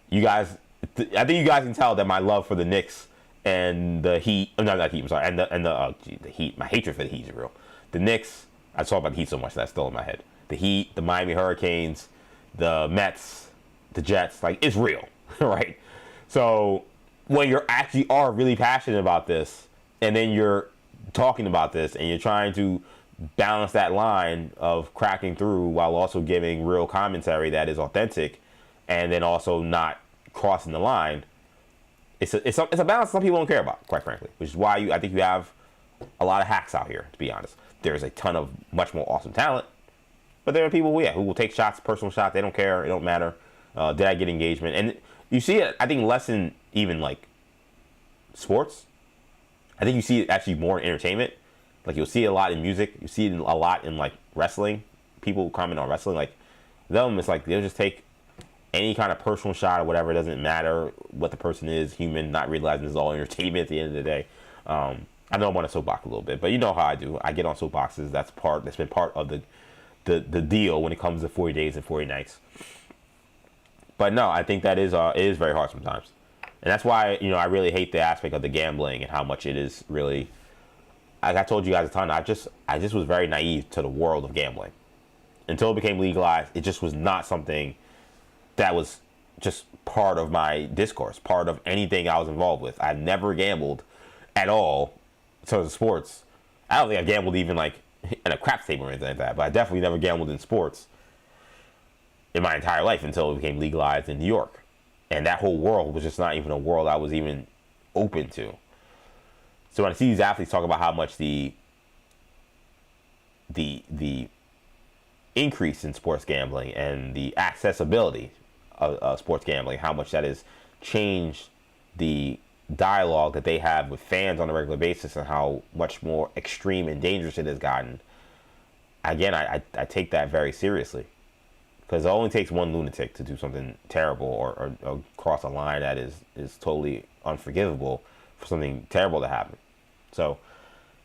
You guys, I think you guys can tell that my love for the Knicks and the Heat. No, not Heat. I'm sorry. And the Heat. My hatred for the Heat is real. The Knicks. I talk about the Heat so much that's still in my head. The Heat, the Miami Hurricanes, the Mets, the Jets. Like, it's real, right? So when you're actually are really passionate about this, and then you're talking about this, and you're trying to balance that line of cracking through while also giving real commentary that is authentic, and then also not crossing the line. It's a balance some people don't care about, quite frankly, which is why I think you have a lot of hacks out here, to be honest. There's a ton of much more awesome talent, but there are people who will take shots, personal shots. They don't care. It don't matter. Did I get engagement? And you see it, I think, less in even like sports. I think you see it actually more in entertainment. Like, you'll see it a lot in music. You see it a lot in like wrestling. People comment on wrestling. Like, them, it's like they'll just take any kind of personal shot or whatever. It doesn't matter what the person is, human, not realizing it's all entertainment at the end of the day. I know I'm on a soapbox a little bit, but you know how I do. I get on soapboxes. That's been part of the deal when it comes to 40 days and 40 nights. But no, I think that it is very hard sometimes. And that's why, I really hate the aspect of the gambling and how much it is really, like I told you guys a ton, I just was very naive to the world of gambling. Until it became legalized, it just was not something that was just part of my discourse, part of anything I was involved with. I've never gambled at all in terms of sports. I don't think I've gambled even like in a craps table or anything like that, but I definitely never gambled in sports in my entire life until it became legalized in New York. And that whole world was just not even a world I was even open to. So when I see these athletes talk about how much the increase in sports gambling and the accessibility of sports gambling, how much that has changed the dialogue that they have with fans on a regular basis and how much more extreme and dangerous it has gotten, again, I take that very seriously. Because it only takes one lunatic to do something terrible or cross a line that is totally unforgivable for something terrible to happen. So,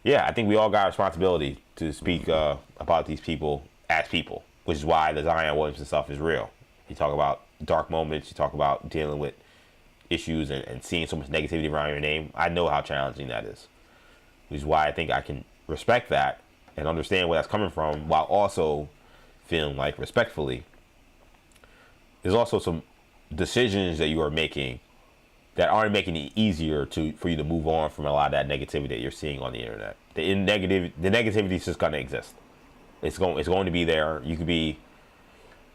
yeah, I think we all got a responsibility to speak about these people as people, which is why the Zion Williamson stuff is real. You talk about dark moments, you talk about dealing with issues and seeing so much negativity around your name. I know how challenging that is, which is why I think I can respect that and understand where that's coming from while also feeling like respectfully there's also some decisions that you are making that aren't making it easier for you to move on from a lot of that negativity that you're seeing on the internet. The negativity is just going to exist. It's going to be there. You could be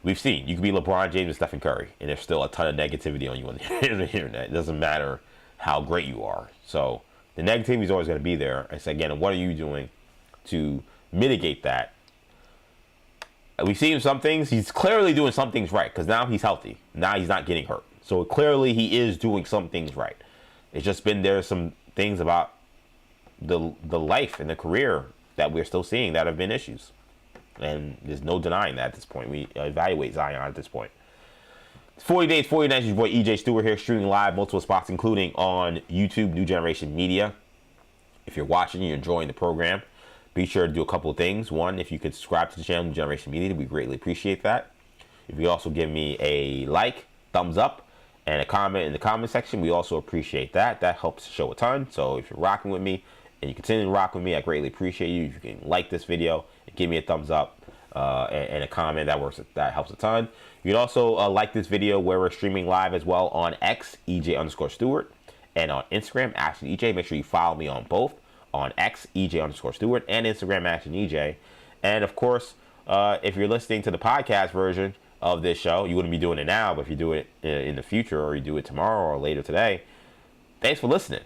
LeBron James and Stephen Curry, and there's still a ton of negativity on you on the internet. It doesn't matter how great you are. So the negativity is always going to be there. It's again, what are you doing to mitigate that? We've seen some things. He's clearly doing some things right because now he's healthy. Now he's not getting hurt. So clearly he is doing some things right. It's just been there are some things about the life and the career that we're still seeing that have been issues. And there's no denying that at this point. We evaluate Zion at this point. 40 days, 40 nights. Your boy EJ Stewart here, streaming live multiple spots, including on YouTube, New Generation Media. If you're watching, you're enjoying the program, be sure to do a couple of things. One, if you could subscribe to the channel, New Generation Media, we greatly appreciate that. If you also give me a like, thumbs up, and a comment in the comment section, we also appreciate that. That helps the show a ton. So if you're rocking with me and you continue to rock with me, I greatly appreciate you. If you can like this video and give me a thumbs up and a comment, that helps a ton. You can also like this video where we're streaming live as well on X, EJ_Stewart, and on Instagram, Action EJ. Make sure you follow me on both. On X, EJ_Stewart, and Instagram, Action EJ. And of course, if you're listening to the podcast version of this show, you wouldn't be doing it now, but if you do it in the future, or you do it tomorrow or later today, thanks for listening.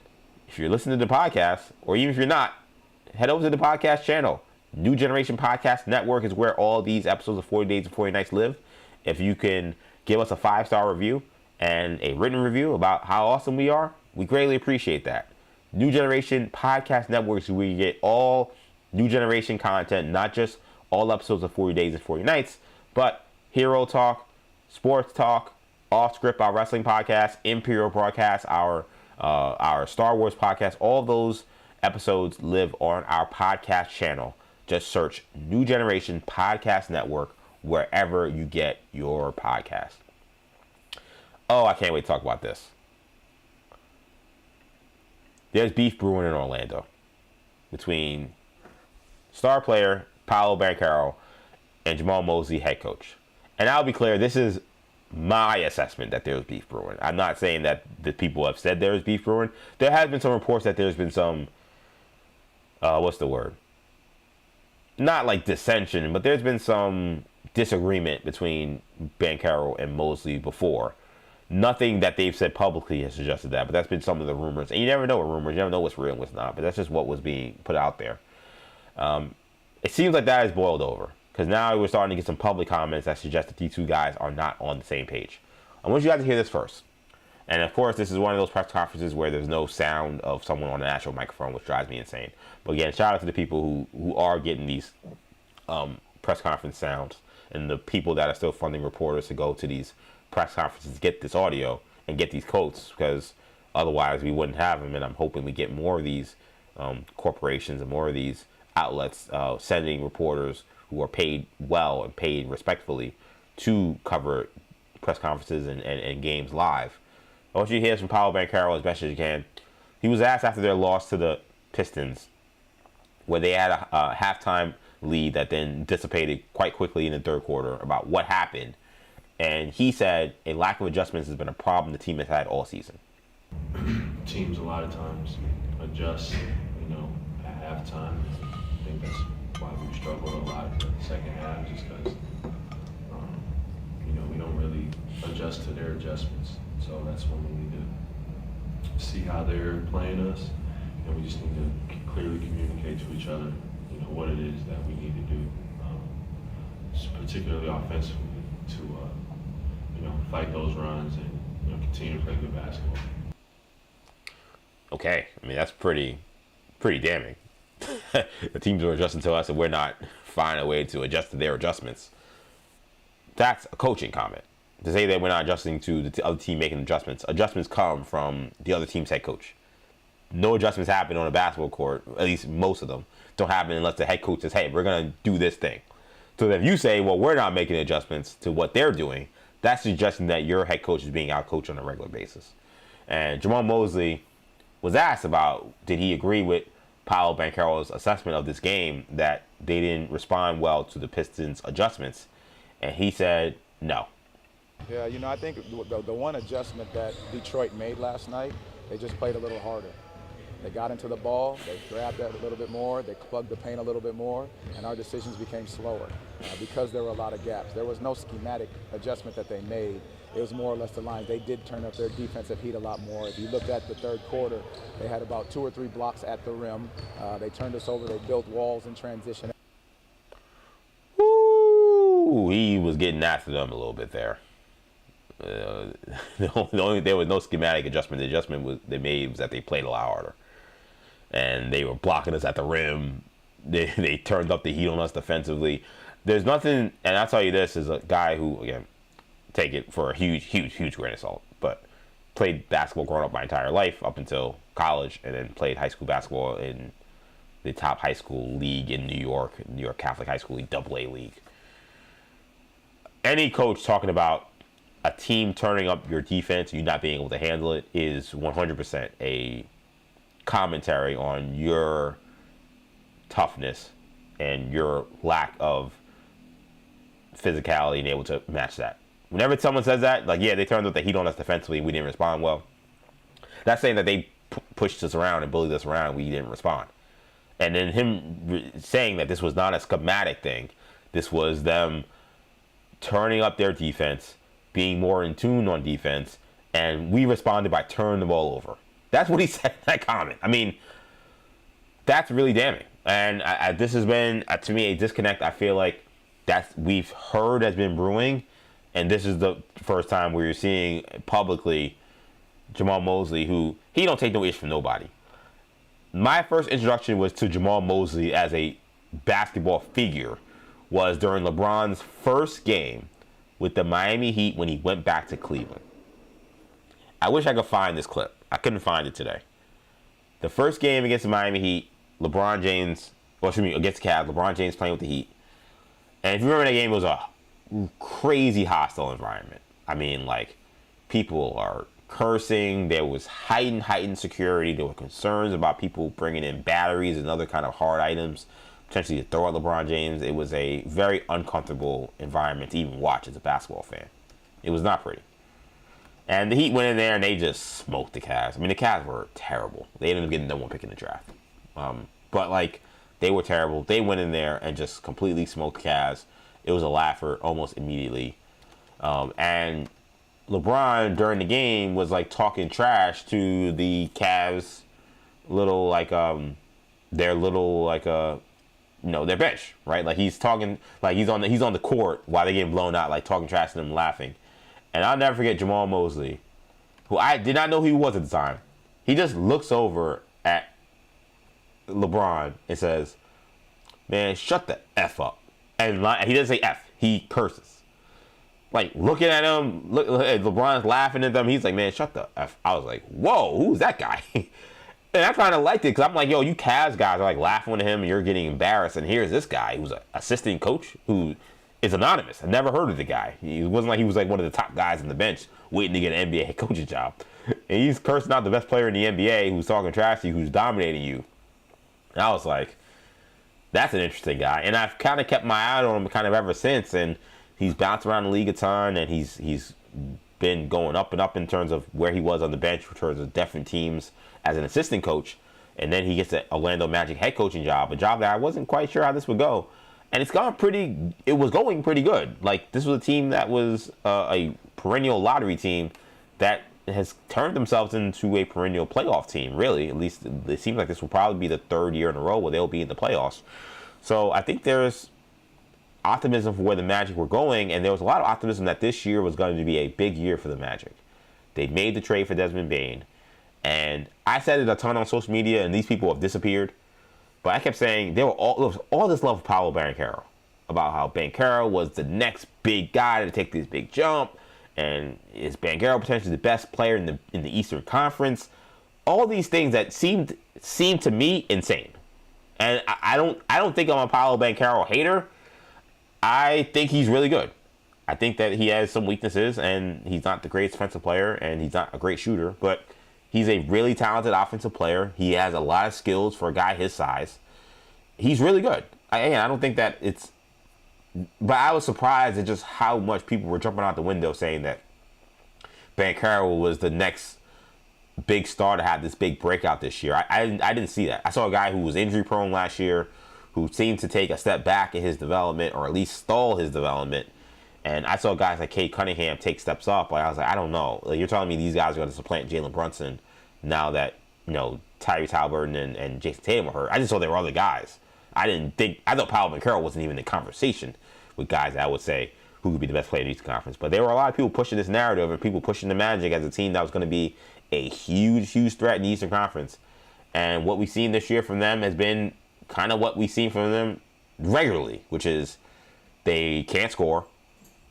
If you're listening to the podcast, or even if you're not, head over to the podcast channel. New Generation Podcast Network is where all these episodes of 40 Days and 40 Nights live. If you can give us a 5-star review and a written review about how awesome we are, we greatly appreciate that. New Generation Podcast Network is where you get all New Generation content, not just all episodes of 40 Days and 40 Nights, but Hero Talk, Sports Talk, Off Script, our wrestling podcast, Imperial Broadcast, our Star Wars podcast. All those episodes live on our podcast channel. Just search New Generation Podcast Network wherever you get your podcast. Oh, I can't wait to talk about this. there's beef brewing in Orlando between star player Paolo Banchero and Jamahl Mosley, head coach. And I'll be clear, this is my assessment that there's beef brewing. I'm not saying that the people have said there's beef brewing. There has been some reports that there's been some, what's the word? Not like dissension, but there's been some disagreement between Banchero and Mosley before. Nothing that they've said publicly has suggested that, but that's been some of the rumors. And you never know what rumors, you never know what's real and what's not, but that's just what was being put out there. It seems like that has boiled over, because now we're starting to get some public comments that suggest that these two guys are not on the same page. I want you guys to hear this first. And of course, this is one of those press conferences where there's no sound of someone on an actual microphone, which drives me insane. But again, shout out to the people who are getting these press conference sounds, and the people that are still funding reporters to go to these press conferences, get this audio and get these quotes, because otherwise we wouldn't have them. And I'm hoping we get more of these corporations and more of these outlets sending reporters who are paid well and paid respectfully to cover press conferences and games live. I want you to hear this from Paolo Banchero as best as you can. He was asked after their loss to the Pistons, where they had a halftime lead that then dissipated quite quickly in the third quarter, about what happened. And he said a lack of adjustments has been a problem the team has had all season. Teams a lot of times adjust, at halftime. I think that's why we struggled a lot in the second half, just because, we don't really adjust to their adjustments. So that's when we need to see how they're playing us, and we just need to clearly communicate to each other, what it is that we need to do, particularly offensively, to fight those runs and continue to play good basketball. Okay, I mean that's pretty damning. The teams are adjusting to us, and we're not finding a way to adjust to their adjustments. That's a coaching comment. To say that we're not adjusting to the other team making adjustments. Adjustments come from the other team's head coach. No adjustments happen on a basketball court, at least most of them, don't happen unless the head coach says, hey, we're going to do this thing. So if you say, well, we're not making adjustments to what they're doing, that's suggesting that your head coach is being outcoached on a regular basis. And Jamahl Mosley was asked about, did he agree with Paolo Banchero's assessment of this game, that they didn't respond well to the Pistons' adjustments. And he said no. Yeah, I think the one adjustment that Detroit made last night, they just played a little harder. They got into the ball, they grabbed that a little bit more, they plugged the paint a little bit more, and our decisions became slower because there were a lot of gaps. There was no schematic adjustment that they made. It was more or less the lines. They did turn up their defensive heat a lot more. If you looked at the third quarter, they had about 2 or 3 blocks at the rim. They turned us over, they built walls in transition. Woo! He was getting after them a little bit there. There was no schematic adjustment. The adjustment they made was that they played a lot harder. And they were blocking us at the rim. They turned up the heat on us defensively. There's nothing, and I'll tell you this, as a guy who, again, take it for a huge grain of salt, but played basketball growing up my entire life up until college, and then played high school basketball in the top high school league in New York Catholic High School League, AA league. Any coach talking about a team turning up your defense and you not being able to handle it is 100% a commentary on your toughness and your lack of physicality and able to match that. Whenever someone says that, like, yeah, they turned up the heat on us defensively and we didn't respond well, that's saying that they pushed us around and bullied us around and we didn't respond. And then him saying that this was not a schematic thing, this was them turning up their defense, being more in tune on defense, and we responded by turning the ball over. That's what he said in that comment. I mean, that's really damning. And this has been, to me, a disconnect I feel like we've heard has been brewing, and this is the first time where you're seeing publicly Jamahl Mosley, who, he don't take no ish from nobody. My first introduction was to Jamahl Mosley as a basketball figure was during LeBron's first game with the Miami Heat when he went back to Cleveland. I wish I could find this clip. I couldn't find it today. The first game against the Miami Heat, against the Cavs, LeBron James playing with the Heat. And if you remember that game, it was a crazy hostile environment. I mean, like, people are cursing. There was heightened security. There were concerns about people bringing in batteries and other kind of hard items, potentially to throw at LeBron James. It was a very uncomfortable environment to even watch as a basketball fan. It was not pretty. And the Heat went in there and they just smoked the Cavs. I mean, the Cavs were terrible. They ended up getting number one pick in the draft. But, like, they were terrible. They went in there and just completely smoked the Cavs. It was a laugher almost immediately. And LeBron, during the game, was, like, talking trash to the Cavs' little, like, their little, like, their bench, right? Like, he's talking, like, he's on the court while they're getting blown out, like, talking trash to them, laughing. And I'll never forget Jamahl Mosley, who I did not know who he was at the time. He just looks over at LeBron and says, "Man, shut the F up." And he doesn't say F. He curses. Like, looking at him, look, LeBron's laughing at them. He's like, "Man, shut the F." I was like, whoa, who's that guy? And I kind of liked it because I'm like, yo, you Cavs guys are like laughing at him and you're getting embarrassed. And here's this guy who's an assistant coach who is anonymous. I never heard of the guy. It wasn't like he was like one of the top guys on the bench waiting to get an NBA head coaching job. And he's cursing out the best player in the NBA who's talking trash to you, who's dominating you. And I was like, that's an interesting guy. And I've kind of kept my eye on him kind of ever since. And he's bounced around the league a ton. And he's been going up and up in terms of where he was on the bench in terms of different teams as an assistant coach. And then he gets an Orlando Magic head coaching job, a job that I wasn't quite sure how this would go. And it was going pretty good. Like, this was a team that was a perennial lottery team that has turned themselves into a perennial playoff team, really. At least it seems like this will probably be the third year in a row where they'll be in the playoffs. So I think there's optimism for where the Magic were going, and there was a lot of optimism that this year was going to be a big year for the Magic. They made the trade for Desmond Bane, and I said it a ton on social media, and these people have disappeared. But I kept saying there was all this love for Paolo Banchero, about how Banchero was the next big guy to take this big jump, and is Banchero potentially the best player in the Eastern Conference? All these things that seemed to me insane. And I don't think I'm a Paolo Banchero hater. I think he's really good. I think that he has some weaknesses, and he's not the greatest defensive player, and he's not a great shooter, but he's a really talented offensive player. He has a lot of skills for a guy his size. He's really good. I don't think that it's... But I was surprised at just how much people were jumping out the window saying that Banchero was the next big star to have this big breakout this year. I didn't see that. I saw a guy who was injury prone last year, who seemed to take a step back in his development, or at least stall his development. And I saw guys like Cade Cunningham take steps up. Like, I was like, I don't know. Like, you're telling me these guys are going to supplant Jalen Brunson now that, Tyrese Halliburton and Jason Tatum are hurt. I just saw there were other guys. I thought Paolo Banchero wasn't even in conversation with guys that I would say who could be the best player in the Eastern Conference. But there were a lot of people pushing this narrative and people pushing the Magic as a team that was going to be a huge, huge threat in the Eastern Conference. And what we've seen this year from them has been kind of what we've seen from them regularly, which is they can't score,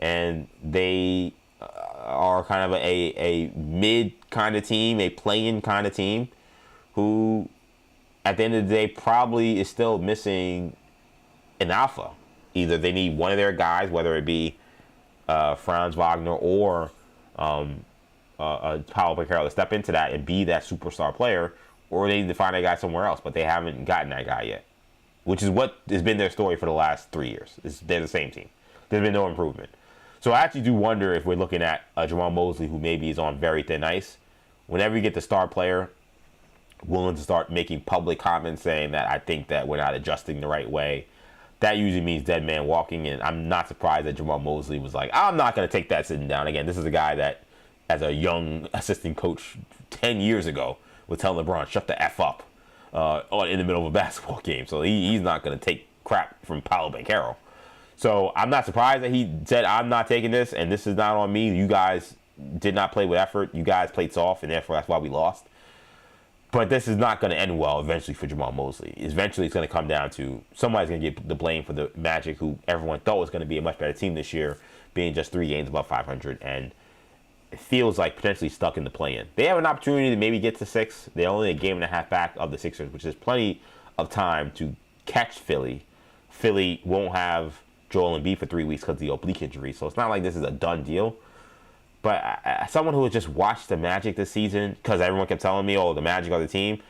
and they are kind of a mid kind of team, a play-in kind of team, who at the end of the day probably is still missing an alpha. Either they need one of their guys, whether it be Franz Wagner or Paolo Banchero, to step into that and be that superstar player, or they need to find a guy somewhere else, but they haven't gotten that guy yet, which is what has been their story for the last 3 years. They're the same team. There's been no improvement. So I actually do wonder if we're looking at Jamahl Mosley, who maybe is on very thin ice. Whenever you get the star player willing to start making public comments saying that I think that we're not adjusting the right way, that usually means dead man walking. And I'm not surprised that Jamahl Mosley was like, I'm not going to take that sitting down. Again, this is a guy that, as a young assistant coach 10 years ago, would tell LeBron, shut the F up in the middle of a basketball game. So he's not going to take crap from Paolo Banchero. So I'm not surprised that he said, I'm not taking this, and this is not on me. You guys did not play with effort. You guys played soft, and therefore that's why we lost. But this is not going to end well eventually for Jamahl Mosley. Eventually it's going to come down to somebody's going to get the blame for the Magic, who everyone thought was going to be a much better team this year, being just 3 games above 500, and it feels like potentially stuck in the play-in. They have an opportunity to maybe get to 6. They're only a game and a half back of the Sixers, which is plenty of time to catch Philly. Philly won't have Joel Embiid for 3 weeks because of the oblique injury, so it's not like this is a done deal. But someone who has just watched the Magic this season, because everyone kept telling me, oh, the Magic are the team,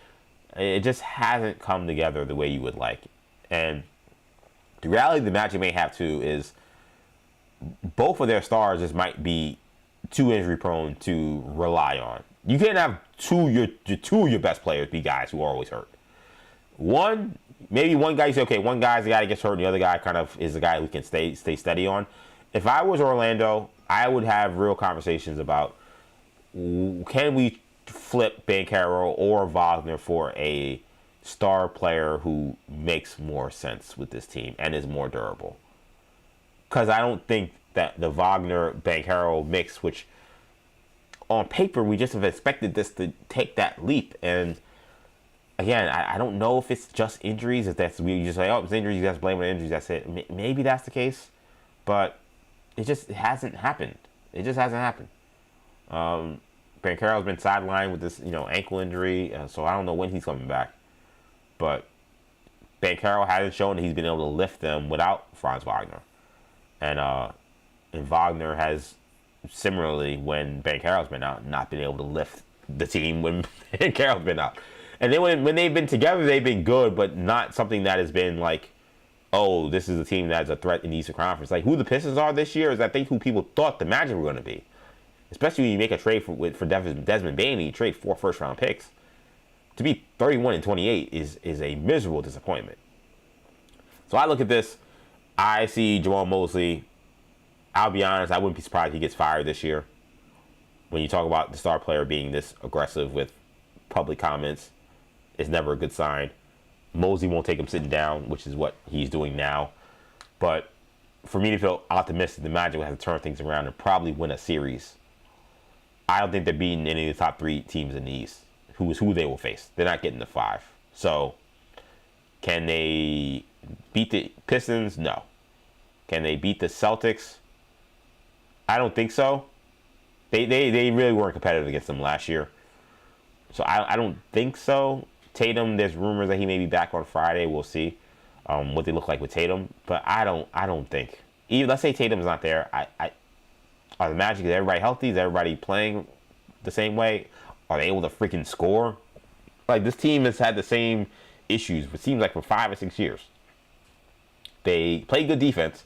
it just hasn't come together the way you would like. And the reality the Magic may have too is both of their stars just might be too injury prone to rely on. You can't have two of your best players be guys who are always hurt. Maybe one guy you say, okay, one guy's the guy that gets hurt, and the other guy kind of is the guy who can stay steady on. If I was Orlando, I would have real conversations about, can we flip Banchero or Wagner for a star player who makes more sense with this team and is more durable? Because I don't think that the Wagner-Banchero mix, which on paper we just have expected this to take that leap. And again, I don't know if it's just injuries. If that's we just say, oh, it's injuries, you guys blame it on injuries. That's it. Maybe that's the case, but it hasn't happened. It just hasn't happened. Banchero's been sidelined with this, ankle injury, so I don't know when he's coming back. But Banchero hasn't shown that he's been able to lift them without Franz Wagner, and Wagner has similarly, when Banchero's been out, not been able to lift the team when Banchero's been out. And then when they've been together, they've been good, but not something that has been like, oh, this is a team that's a threat in the Eastern Conference. Like, who the Pistons are this year is, I think, who people thought the Magic were going to be. Especially when you make a trade for Desmond Bane and you trade 4 first-round picks. To be 31-28 is a miserable disappointment. So I look at this. I see Jamahl Mosley. I'll be honest, I wouldn't be surprised if he gets fired this year. When you talk about the star player being this aggressive with public comments, it's never a good sign. Mosley won't take him sitting down, which is what he's doing now. But for me to feel optimistic, the Magic will have to turn things around and probably win a series. I don't think they're beating any of the top 3 teams in the East, who they will face. They're not getting to 5. So, can they beat the Pistons? No. Can they beat the Celtics? I don't think so. They really weren't competitive against them last year. So, I don't think so. Tatum, there's rumors that he may be back on Friday. We'll see what they look like with Tatum. But I don't think. Even, let's say Tatum's not there. Are the Magic, is everybody healthy? Is everybody playing the same way? Are they able to freaking score? Like, this team has had the same issues, it seems like, for 5 or 6 years. They play good defense,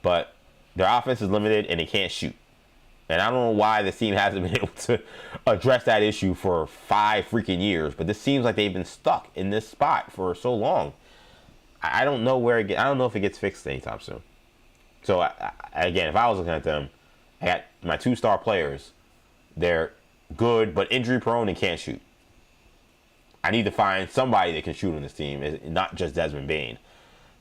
but their offense is limited and they can't shoot. And I don't know why this team hasn't been able to address that issue for 5 freaking years, but this seems like they've been stuck in this spot for so long. I don't know I don't know if it gets fixed anytime soon. So, again, if I was looking at them, I got my 2-star players. They're good, but injury prone and can't shoot. I need to find somebody that can shoot on this team, not just Desmond Bane.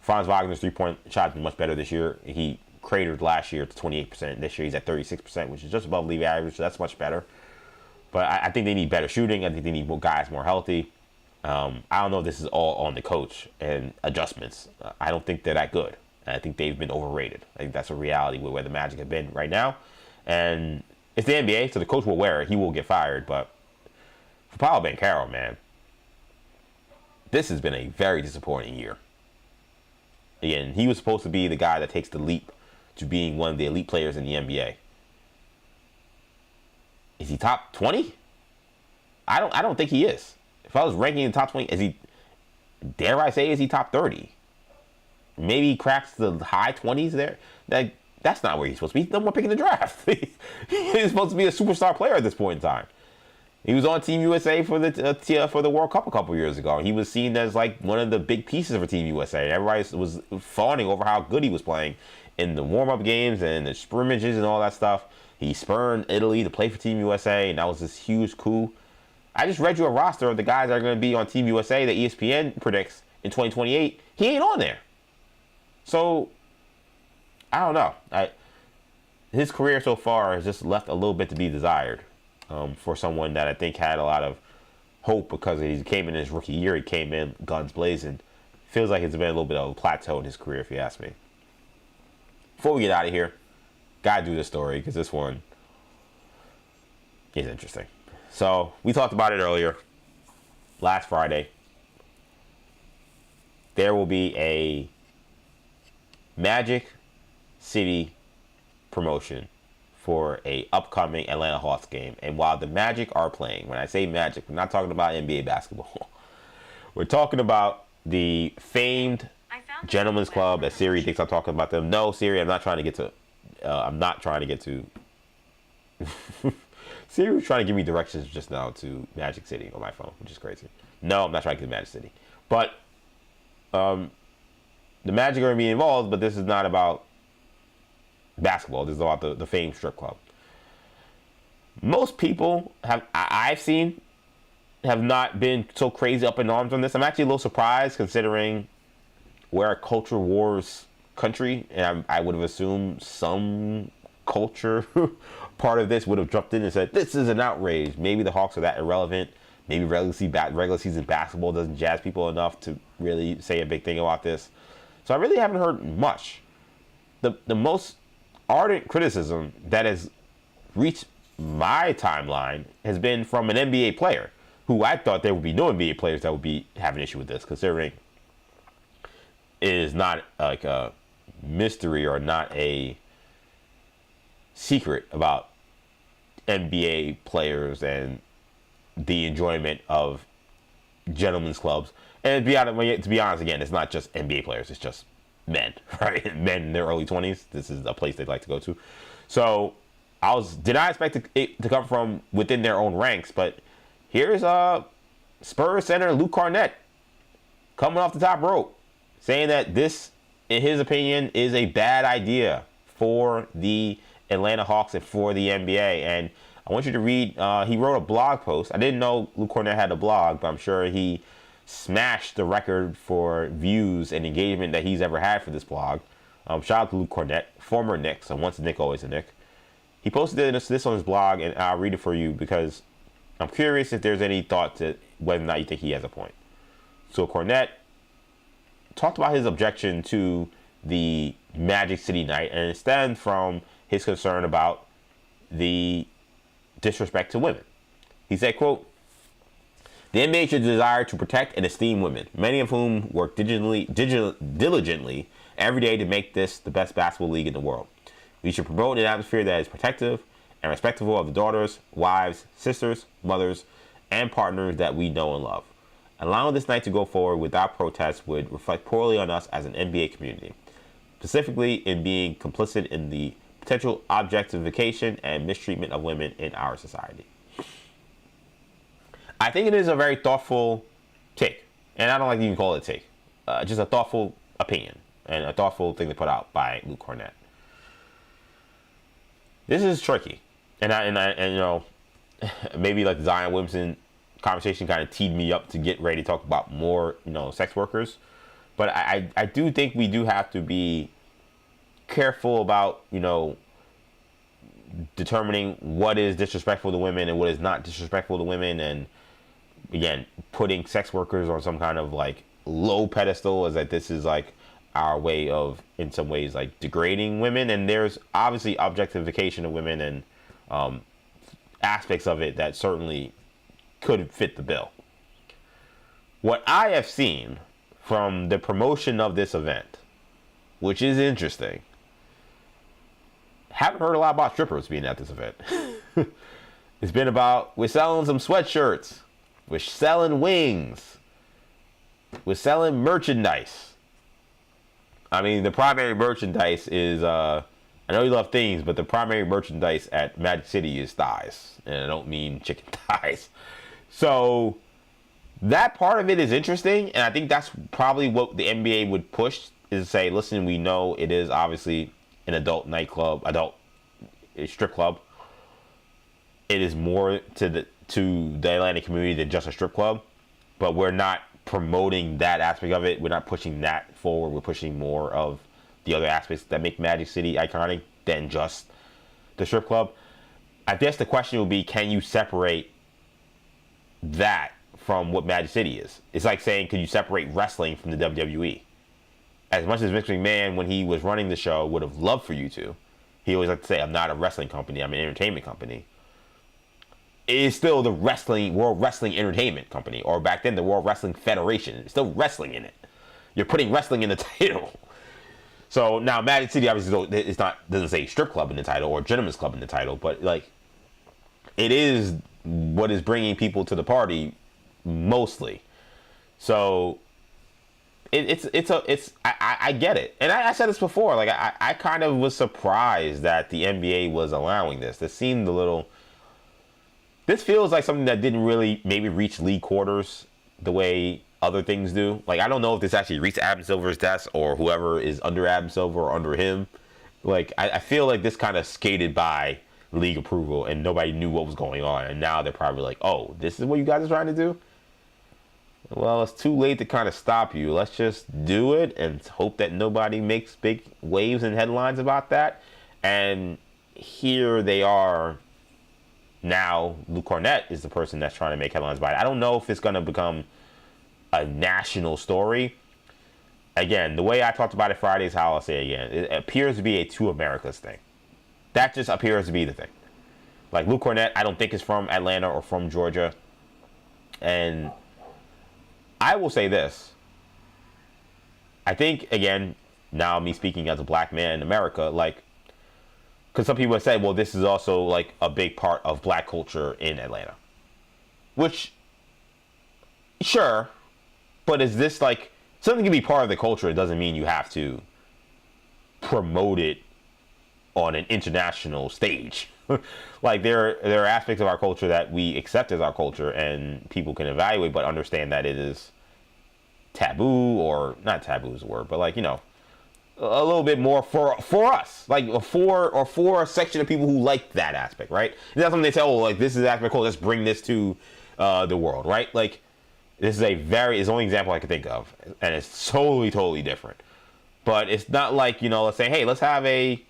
Franz Wagner's 3-point shot is much better this year. He cratered last year to 28%. This year he's at 36%, which is just above league average, so that's much better. But I think they need better shooting. I think they need guys more healthy. I don't know if this is all on the coach and adjustments. I don't think they're that good. I think they've been overrated. I think that's a reality with where the Magic have been right now. And it's the NBA, so the coach will wear it. He will get fired. But for Paolo Banchero, man, this has been a very disappointing year. Again, he was supposed to be the guy that takes the leap to being one of the elite players in the NBA. Is he top 20? I don't think he is. If I was ranking in the top 20, dare I say, is he top 30? Maybe he cracks the high 20s there. That's not where he's supposed to be. He's no more picking the draft. He's supposed to be a superstar player at this point in time. He was on Team USA for the World Cup a couple years ago. He was seen as like one of the big pieces for Team USA. Everybody was fawning over how good he was playing in the warm-up games and the scrimmages and all that stuff. He spurned Italy to play for Team USA, and that was this huge coup. I just read you a roster of the guys that are going to be on Team USA that ESPN predicts in 2028. He ain't on there. So, I don't know. His career so far has just left a little bit to be desired for someone that I think had a lot of hope because he came in his rookie year. He came in guns blazing. Feels like it's been a little bit of a plateau in his career, if you ask me. Before we get out of here, gotta do this story because this one is interesting. So, we talked about it earlier. Last Friday, there will be a Magic City promotion for a upcoming Atlanta Hawks game. And while the Magic are playing, when I say Magic, we're not talking about NBA basketball. We're talking about the famed Gentlemen's Club that Siri thinks I'm talking about them. No, Siri, I'm not trying to get to. Siri was trying to give me directions just now to Magic City on my phone, which is crazy. No, I'm not trying to get to Magic City. But the Magic are going to be involved, but this is not about basketball. This is about the famed strip club. Most people I've seen have not been so crazy up in arms on this. I'm actually a little surprised considering we're a culture wars country, and I would have assumed some culture part of this would have jumped in and said, this is an outrage. Maybe the Hawks are that irrelevant. Maybe regular season basketball doesn't jazz people enough to really say a big thing about this. So I really haven't heard much. The most ardent criticism that has reached my timeline has been from an NBA player who I thought there would be no NBA players that would be having an issue with this, considering it is not like a mystery or not a secret about NBA players and the enjoyment of gentlemen's clubs. And to be honest, again, it's not just NBA players, it's just men, right? Men in their early 20s. This is a place they'd like to go to. So did not expect it to come from within their own ranks, but here's Spurs center Luke Cornett coming off the top rope, saying that this, in his opinion, is a bad idea for the Atlanta Hawks and for the NBA. And I want you to read, he wrote a blog post. I didn't know Luke Cornett had a blog, but I'm sure he smashed the record for views and engagement that he's ever had for this blog. Shout out to Luke Cornett, former Knick, so once a Knick, always a Knick. He posted this on his blog, and I'll read it for you because I'm curious if there's any thought to whether or not you think he has a point. So Cornett talked about his objection to the Magic City night, and it stemmed from his concern about the disrespect to women. He said, quote, "The NBA should desire to protect and esteem women, many of whom work diligently every day to make this the best basketball league in the world. We should promote an atmosphere that is protective and respectful of the daughters, wives, sisters, mothers, and partners that we know and love. Allowing this night to go forward without protest would reflect poorly on us as an NBA community, specifically in being complicit in the potential objectification and mistreatment of women in our society." I think it is a very thoughtful take, and I don't like to even call it a take. Just a thoughtful opinion and a thoughtful thing to put out by Luke Cornett. This is tricky, and you know, maybe like the Zion Williamson conversation kind of teed me up to get ready to talk about more, sex workers. But I do think we do have to be careful about, determining what is disrespectful to women and what is not disrespectful to women. And again, putting sex workers on some kind of like low pedestal as that this is like our way of, in some ways, like degrading women. And there's obviously objectification of women and aspects of it that certainly could fit the bill. What I have seen from the promotion of this event, which is interesting, haven't heard a lot about strippers being at this event. It's been about, we're selling some sweatshirts, we're selling wings, we're selling merchandise. I mean, the primary merchandise is, I know you love things, but the primary merchandise at Magic City is thighs. And I don't mean chicken thighs. So that part of it is interesting. And I think that's probably what the NBA would push, is say, listen, we know it is obviously an adult nightclub, strip club. It is more to the Atlanta community than just a strip club. But we're not promoting that aspect of it. We're not pushing that forward. We're pushing more of the other aspects that make Magic City iconic than just the strip club. I guess the question will be, can you separate that from what Magic City is? It's like saying, could you separate wrestling from the WWE? As much as Vince McMahon, when he was running the show, would have loved for you to, he always liked to say, I'm not a wrestling company, I'm an entertainment company. It is still the World Wrestling Entertainment Company, or back then the World Wrestling Federation. It's still wrestling in it. You're putting wrestling in the title. So now Magic City obviously doesn't say strip club in the title or gentleman's club in the title, but like it is what is bringing people to the party mostly. So I get it, and I said this before. Like I kind of was surprised that the NBA was allowing this. This seemed a little. This feels like something that didn't really maybe reach league quarters the way other things do. Like I don't know if this actually reached Adam Silver's desk or whoever is under Adam Silver or under him. Like I feel like this kind of skated by league approval and nobody knew what was going on, and now they're probably like, oh, this is what you guys are trying to do? Well, it's too late to kind of stop you. Let's just do it and hope that nobody makes big waves and headlines about that. And here they are now. Luke Cornett is the person that's trying to make headlines about it. I don't know if it's going to become a national story. Again, the way I talked about it Friday is how I'll say it again. It appears to be a two Americas thing. That just appears to be the thing. Like Luke Cornett, I don't think is from Atlanta or from Georgia. And I will say this. I think, again, now me speaking as a black man in America, like, because some people have said, well, this is also like a big part of black culture in Atlanta. Which, sure, but is this like, something can be part of the culture, it doesn't mean you have to promote it on an international stage. Like there are aspects of our culture that we accept as our culture and people can evaluate, but understand that it is taboo, or not taboo is the word, but like, you know, a little bit more for us, like for a section of people who like that aspect, right? It's not something they say, oh, like this is aspect cool, let's bring this to the world, right? Like this is it's the only example I can think of, and it's totally different. But it's not like, you know, let's say, hey, let's have a,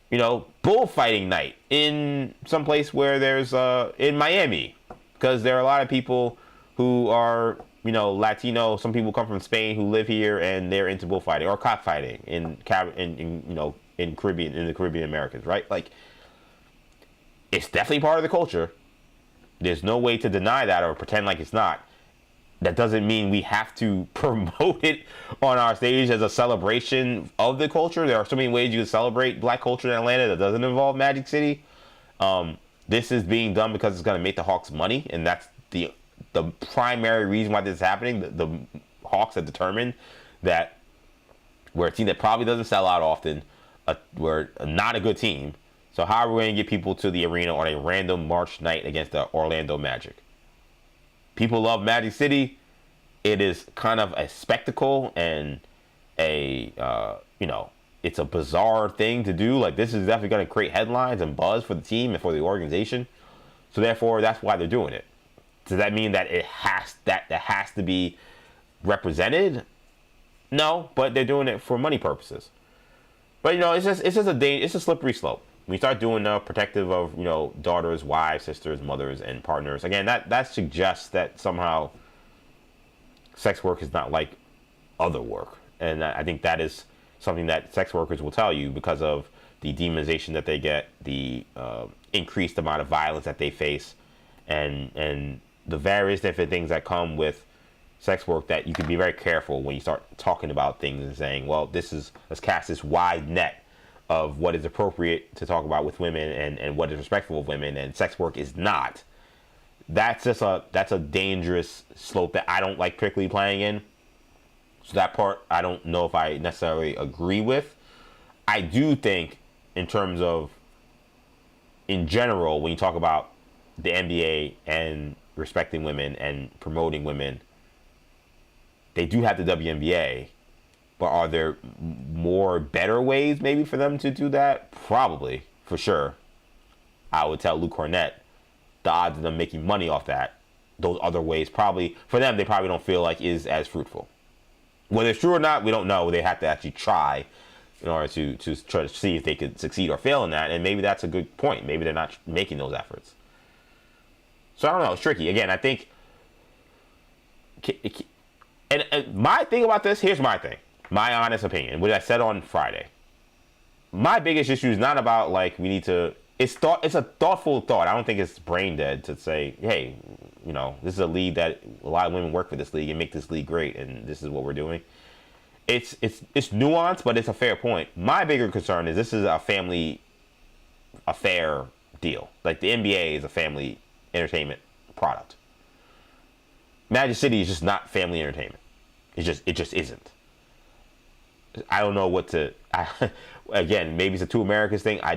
you know, bullfighting night in some place where there's in Miami, because there are a lot of people who are, you know, Latino. Some people come from Spain who live here and they're into bullfighting or cockfighting in you know, in the Caribbean Americas, right? Like it's definitely part of the culture. There's no way to deny that or pretend like it's not. That doesn't mean we have to promote it on our stage as a celebration of the culture. There are so many ways you can celebrate black culture in Atlanta that doesn't involve Magic City. This is being done because it's going to make the Hawks money, and that's the primary reason why this is happening. The Hawks have determined that we're a team that probably doesn't sell out often. We're not a good team. So how are we going to get people to the arena on a random March night against the Orlando Magic? People love Magic City. It is kind of a spectacle and a, you know, it's a bizarre thing to do. Like this is definitely going to create headlines and buzz for the team and for the organization. So therefore, that's why they're doing it. Does that mean that that has to be represented? No, but they're doing it for money purposes. But you know, it's a slippery slope. When you start doing protective of, you know, daughters, wives, sisters, mothers, and partners, again, that suggests that somehow sex work is not like other work. And I think that is something that sex workers will tell you because of the demonization that they get, the increased amount of violence that they face, and the various different things that come with sex work, that you can be very careful when you start talking about things and saying, well, let's cast this wide net of what is appropriate to talk about with women and what is respectful of women, and sex work is not. That's a dangerous slope that I don't like particularly playing in. So that part, I don't know if I necessarily agree with. I do think in terms of, in general, when you talk about the NBA and respecting women and promoting women, they do have the WNBA. But are there more better ways maybe for them to do that? Probably, for sure. I would tell Luke Cornett the odds of them making money off that, those other ways, probably, for them, they probably don't feel like is as fruitful. Whether it's true or not, we don't know. They have to actually try in order to try to see if they could succeed or fail in that. And maybe that's a good point. Maybe they're not making those efforts. So I don't know. It's tricky. Again, I think... And my thing about this, here's my thing. My honest opinion, which I said on Friday. My biggest issue is not about like we need to. It's a thoughtful thought. I don't think it's brain dead to say, hey, you know, this is a league that a lot of women work for this league and make this league great, and this is what we're doing. it's nuanced, but it's a fair point. My bigger concern is this is a family affair deal. Like the NBA is a family entertainment product. Magic City is just not family entertainment. It just isn't. I don't know what to. Again, maybe it's a two Americas thing. I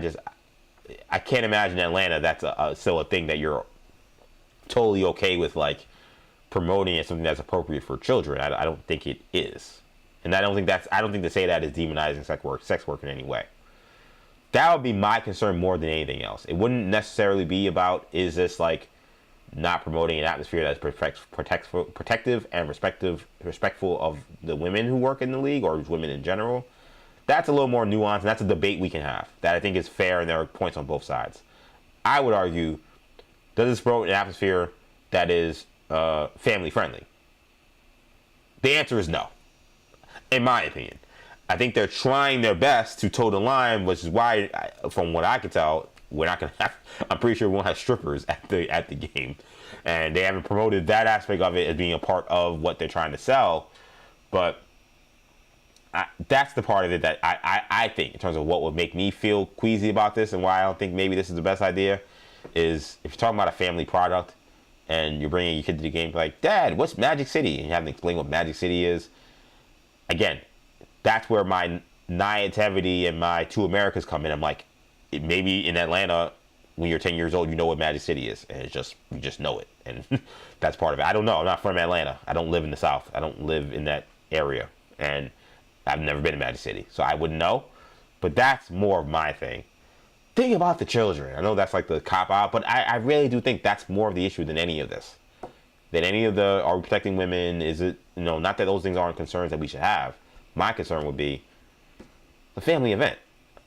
can't imagine Atlanta that's still a thing that you're totally okay with, like promoting as something that's appropriate for children. I don't think it is, and I don't think to say that is demonizing sex work in any way. That would be my concern more than anything else. It wouldn't necessarily be about, is this like not promoting an atmosphere that's protective and respectful of the women who work in the league or women in general. That's a little more nuanced, and that's a debate we can have that I think is fair, and there are points on both sides. I would argue, does this promote an atmosphere that is family friendly? The answer is no, in my opinion. I think they're trying their best to toe the line, which is why, from what I can tell, we're not gonna have. I'm pretty sure we won't have strippers at the game, and they haven't promoted that aspect of it as being a part of what they're trying to sell. But that's the part of it that I think, in terms of what would make me feel queasy about this, and why I don't think maybe this is the best idea, is if you're talking about a family product and you're bringing your kid to the game, like, Dad, what's Magic City? And you have to explain what Magic City is. Again, that's where my naivety and my two Americas come in. I'm like, maybe in Atlanta, when you're 10 years old, you know what Magic City is, and you just know it, and that's part of it. I don't know. I'm not from Atlanta. I don't live in the South. I don't live in that area, and I've never been to Magic City, so I wouldn't know. But that's more of my thing. Think about the children. I know that's like the cop out, but I really do think that's more of the issue than any of this. Than any of the, are we protecting women? Is it, not that those things aren't concerns that we should have. My concern would be the family event.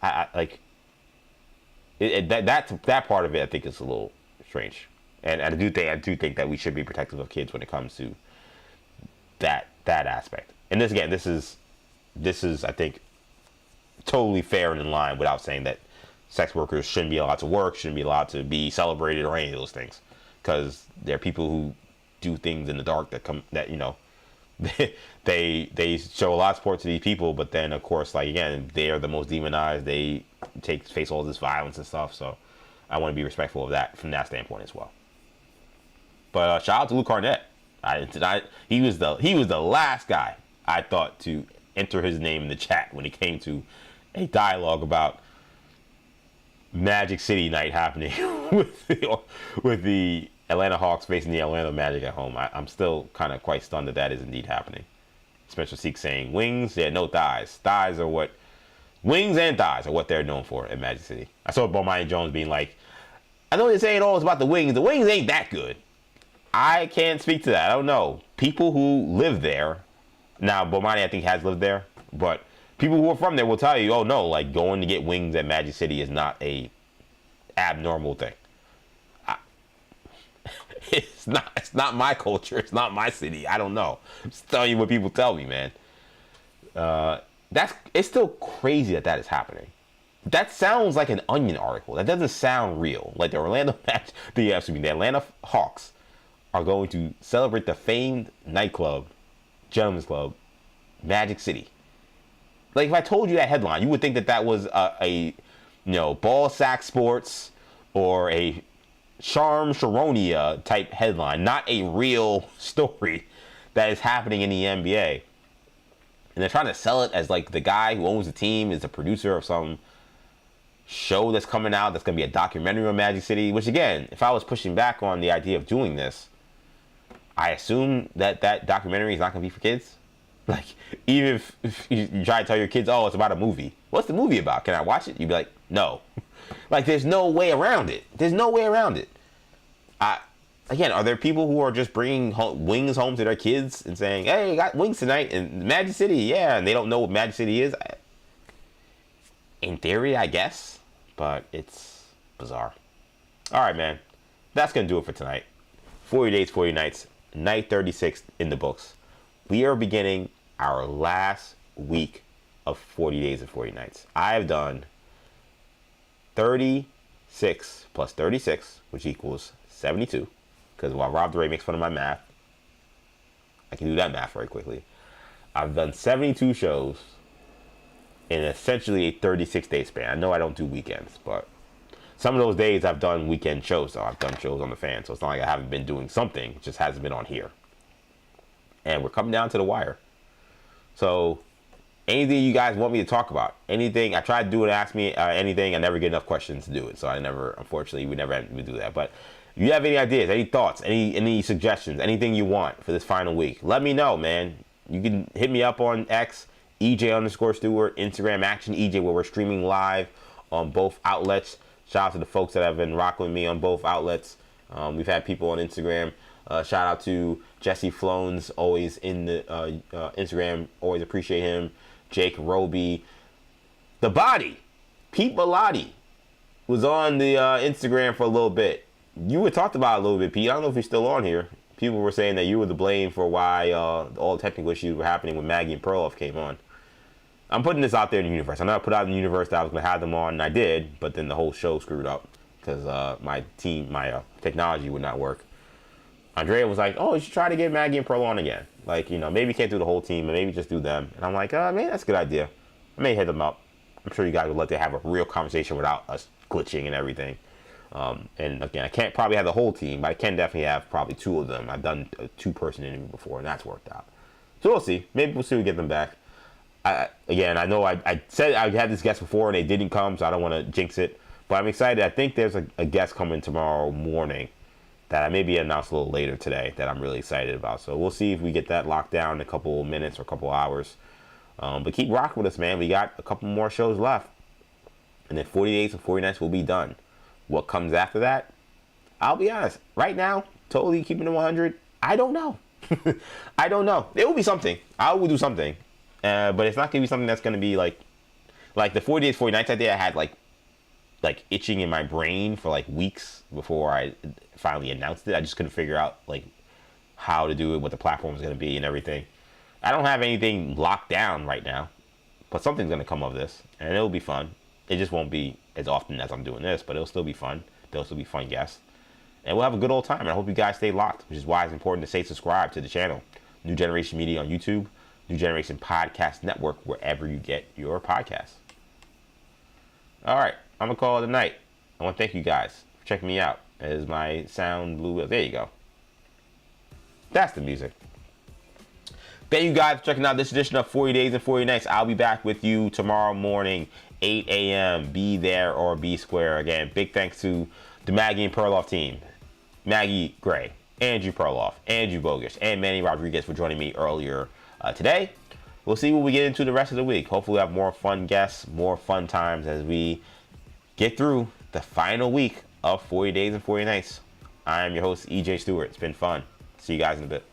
That part of it, I think, is a little strange, and I do think that we should be protective of kids when it comes to that aspect. And this is I think totally fair and in line, without saying that sex workers shouldn't be allowed to work, shouldn't be allowed to be celebrated, or any of those things, because there are people who do things in the dark they show a lot of support to these people, but then of course, like, again, they are the most demonized. They face all this violence and stuff. So I want to be respectful of that from that standpoint as well. But shout out to Luke Arnett. He was the last guy I thought to enter his name in the chat when it came to a dialogue about Magic City night happening with the Atlanta Hawks facing the Atlanta Magic at home. I'm still kind of quite stunned that is indeed happening. Spencer Seek saying wings, no thighs. Wings and thighs are what they're known for at Magic City. I saw Bomani Jones being like, I know you're saying all it's about the wings. The wings ain't that good. I can't speak to that. I don't know. People who live there, now Bomani I think has lived there, but people who are from there will tell you, oh no, like going to get wings at Magic City is not a abnormal thing. It's not my culture. It's not my city. I don't know. I'm just telling you what people tell me, man. It's still crazy that is happening. That sounds like an Onion article. That doesn't sound real. Like the Atlanta Hawks are going to celebrate the famed nightclub, gentleman's club, Magic City. Like, if I told you that headline, you would think that was a ball sack sports or a Sharonia type headline, not a real story that is happening in the NBA. And they're trying to sell it as like the guy who owns the team is a producer of some show that's coming out that's going to be a documentary on Magic City, which, again, if I was pushing back on the idea of doing this, I assume that documentary is not going to be for kids. Like, even if you try to tell your kids, oh, it's about a movie. What's the movie about? Can I watch it? You'd be like, no. Like, there's no way around it. Again, are there people who are just bringing wings home to their kids and saying, hey, I got wings tonight in Magic City, yeah, and they don't know what Magic City is? In theory, I guess, but it's bizarre. All right, man. That's going to do it for tonight. 40 days, 40 nights, night 36 in the books. We are beginning our last week of 40 days and 40 nights. I have done 36 plus 36, which equals 72. Because while Rob DeRay makes fun of my math, I can do that math very quickly. I've done 72 shows in essentially a 36-day span. I know I don't do weekends, but some of those days I've done weekend shows. So I've done shows on the fan. So it's not like I haven't been doing something. It just hasn't been on here. And we're coming down to the wire. So anything you guys want me to talk about, anything, I tried to do it, ask me anything. I never get enough questions to do it. So unfortunately, we never had to do that. But if you have any ideas, any thoughts, any suggestions, anything you want for this final week, let me know, man. You can hit me up on X, EJ_Stewart, Instagram, Action EJ, where we're streaming live on both outlets. Shout out to the folks that have been rocking with me on both outlets. We've had people on Instagram. Shout out to Jesse Flones, always in the Instagram. Always appreciate him. Jake Roby. The Body. Pete Bellotti was on the Instagram for a little bit. You were talked about a little bit, Pete. I don't know if you're still on here. People were saying that you were the blame for why all technical issues were happening when Maggie and Perloff came on. I'm putting this out there in the universe. I know I put out in the universe that I was going to have them on, and I did, but then the whole show screwed up because my technology would not work. Andrea was like, oh, you should try to get Maggie and Pearl on again. Like, maybe you can't do the whole team, but maybe just do them. And I'm like, man, that's a good idea. I may hit them up. I'm sure you guys would let them have a real conversation without us glitching and everything. And again, I can't probably have the whole team, but I can definitely have probably two of them. I've done a two-person interview before, and that's worked out. So we'll see. Maybe we'll see if we get them back. Again, I know I said I had this guest before, and they didn't come, so I don't want to jinx it. But I'm excited. I think there's a guest coming tomorrow morning that I may be announced a little later today that I'm really excited about. So we'll see if we get that locked down in a couple minutes or a couple hours. But keep rocking with us, man. We got a couple more shows left. And then 40 days and 40 nights will be done. What comes after that? I'll be honest. Right now, totally keeping it 100, I don't know. I don't know. It will be something. I will do something. But it's not going to be something that's going to be like the 40 days, 40 nights idea. I had like itching in my brain for like weeks before I finally announced it. I just couldn't figure out like how to do it, what the platform is going to be and everything. I don't have anything locked down right now, but something's going to come of this and it'll be fun. It just won't be as often as I'm doing this, but it'll still be fun. There'll still be fun guests. And we'll have a good old time. And I hope you guys stay locked, which is why it's important to stay subscribed to the channel. New Generation Media on YouTube, New Generation Podcast Network, wherever you get your podcasts. All right, I'm going to call it a night. I want to thank you guys for checking me out. As my sound blew, there you go. That's the music. Thank you guys for checking out this edition of 40 Days and 40 Nights. I'll be back with you tomorrow morning, 8 a.m. Be there or be square. Again, big thanks to the Maggie and Perloff team. Maggie Gray, Andrew Perloff, Andrew Bogus, and Manny Rodriguez for joining me earlier today. We'll see what we get into the rest of the week. Hopefully we'll have more fun guests, more fun times as we get through the final week of 40 Days and 40 Nights. I am your host, EJ Stewart. It's been fun. See you guys in a bit.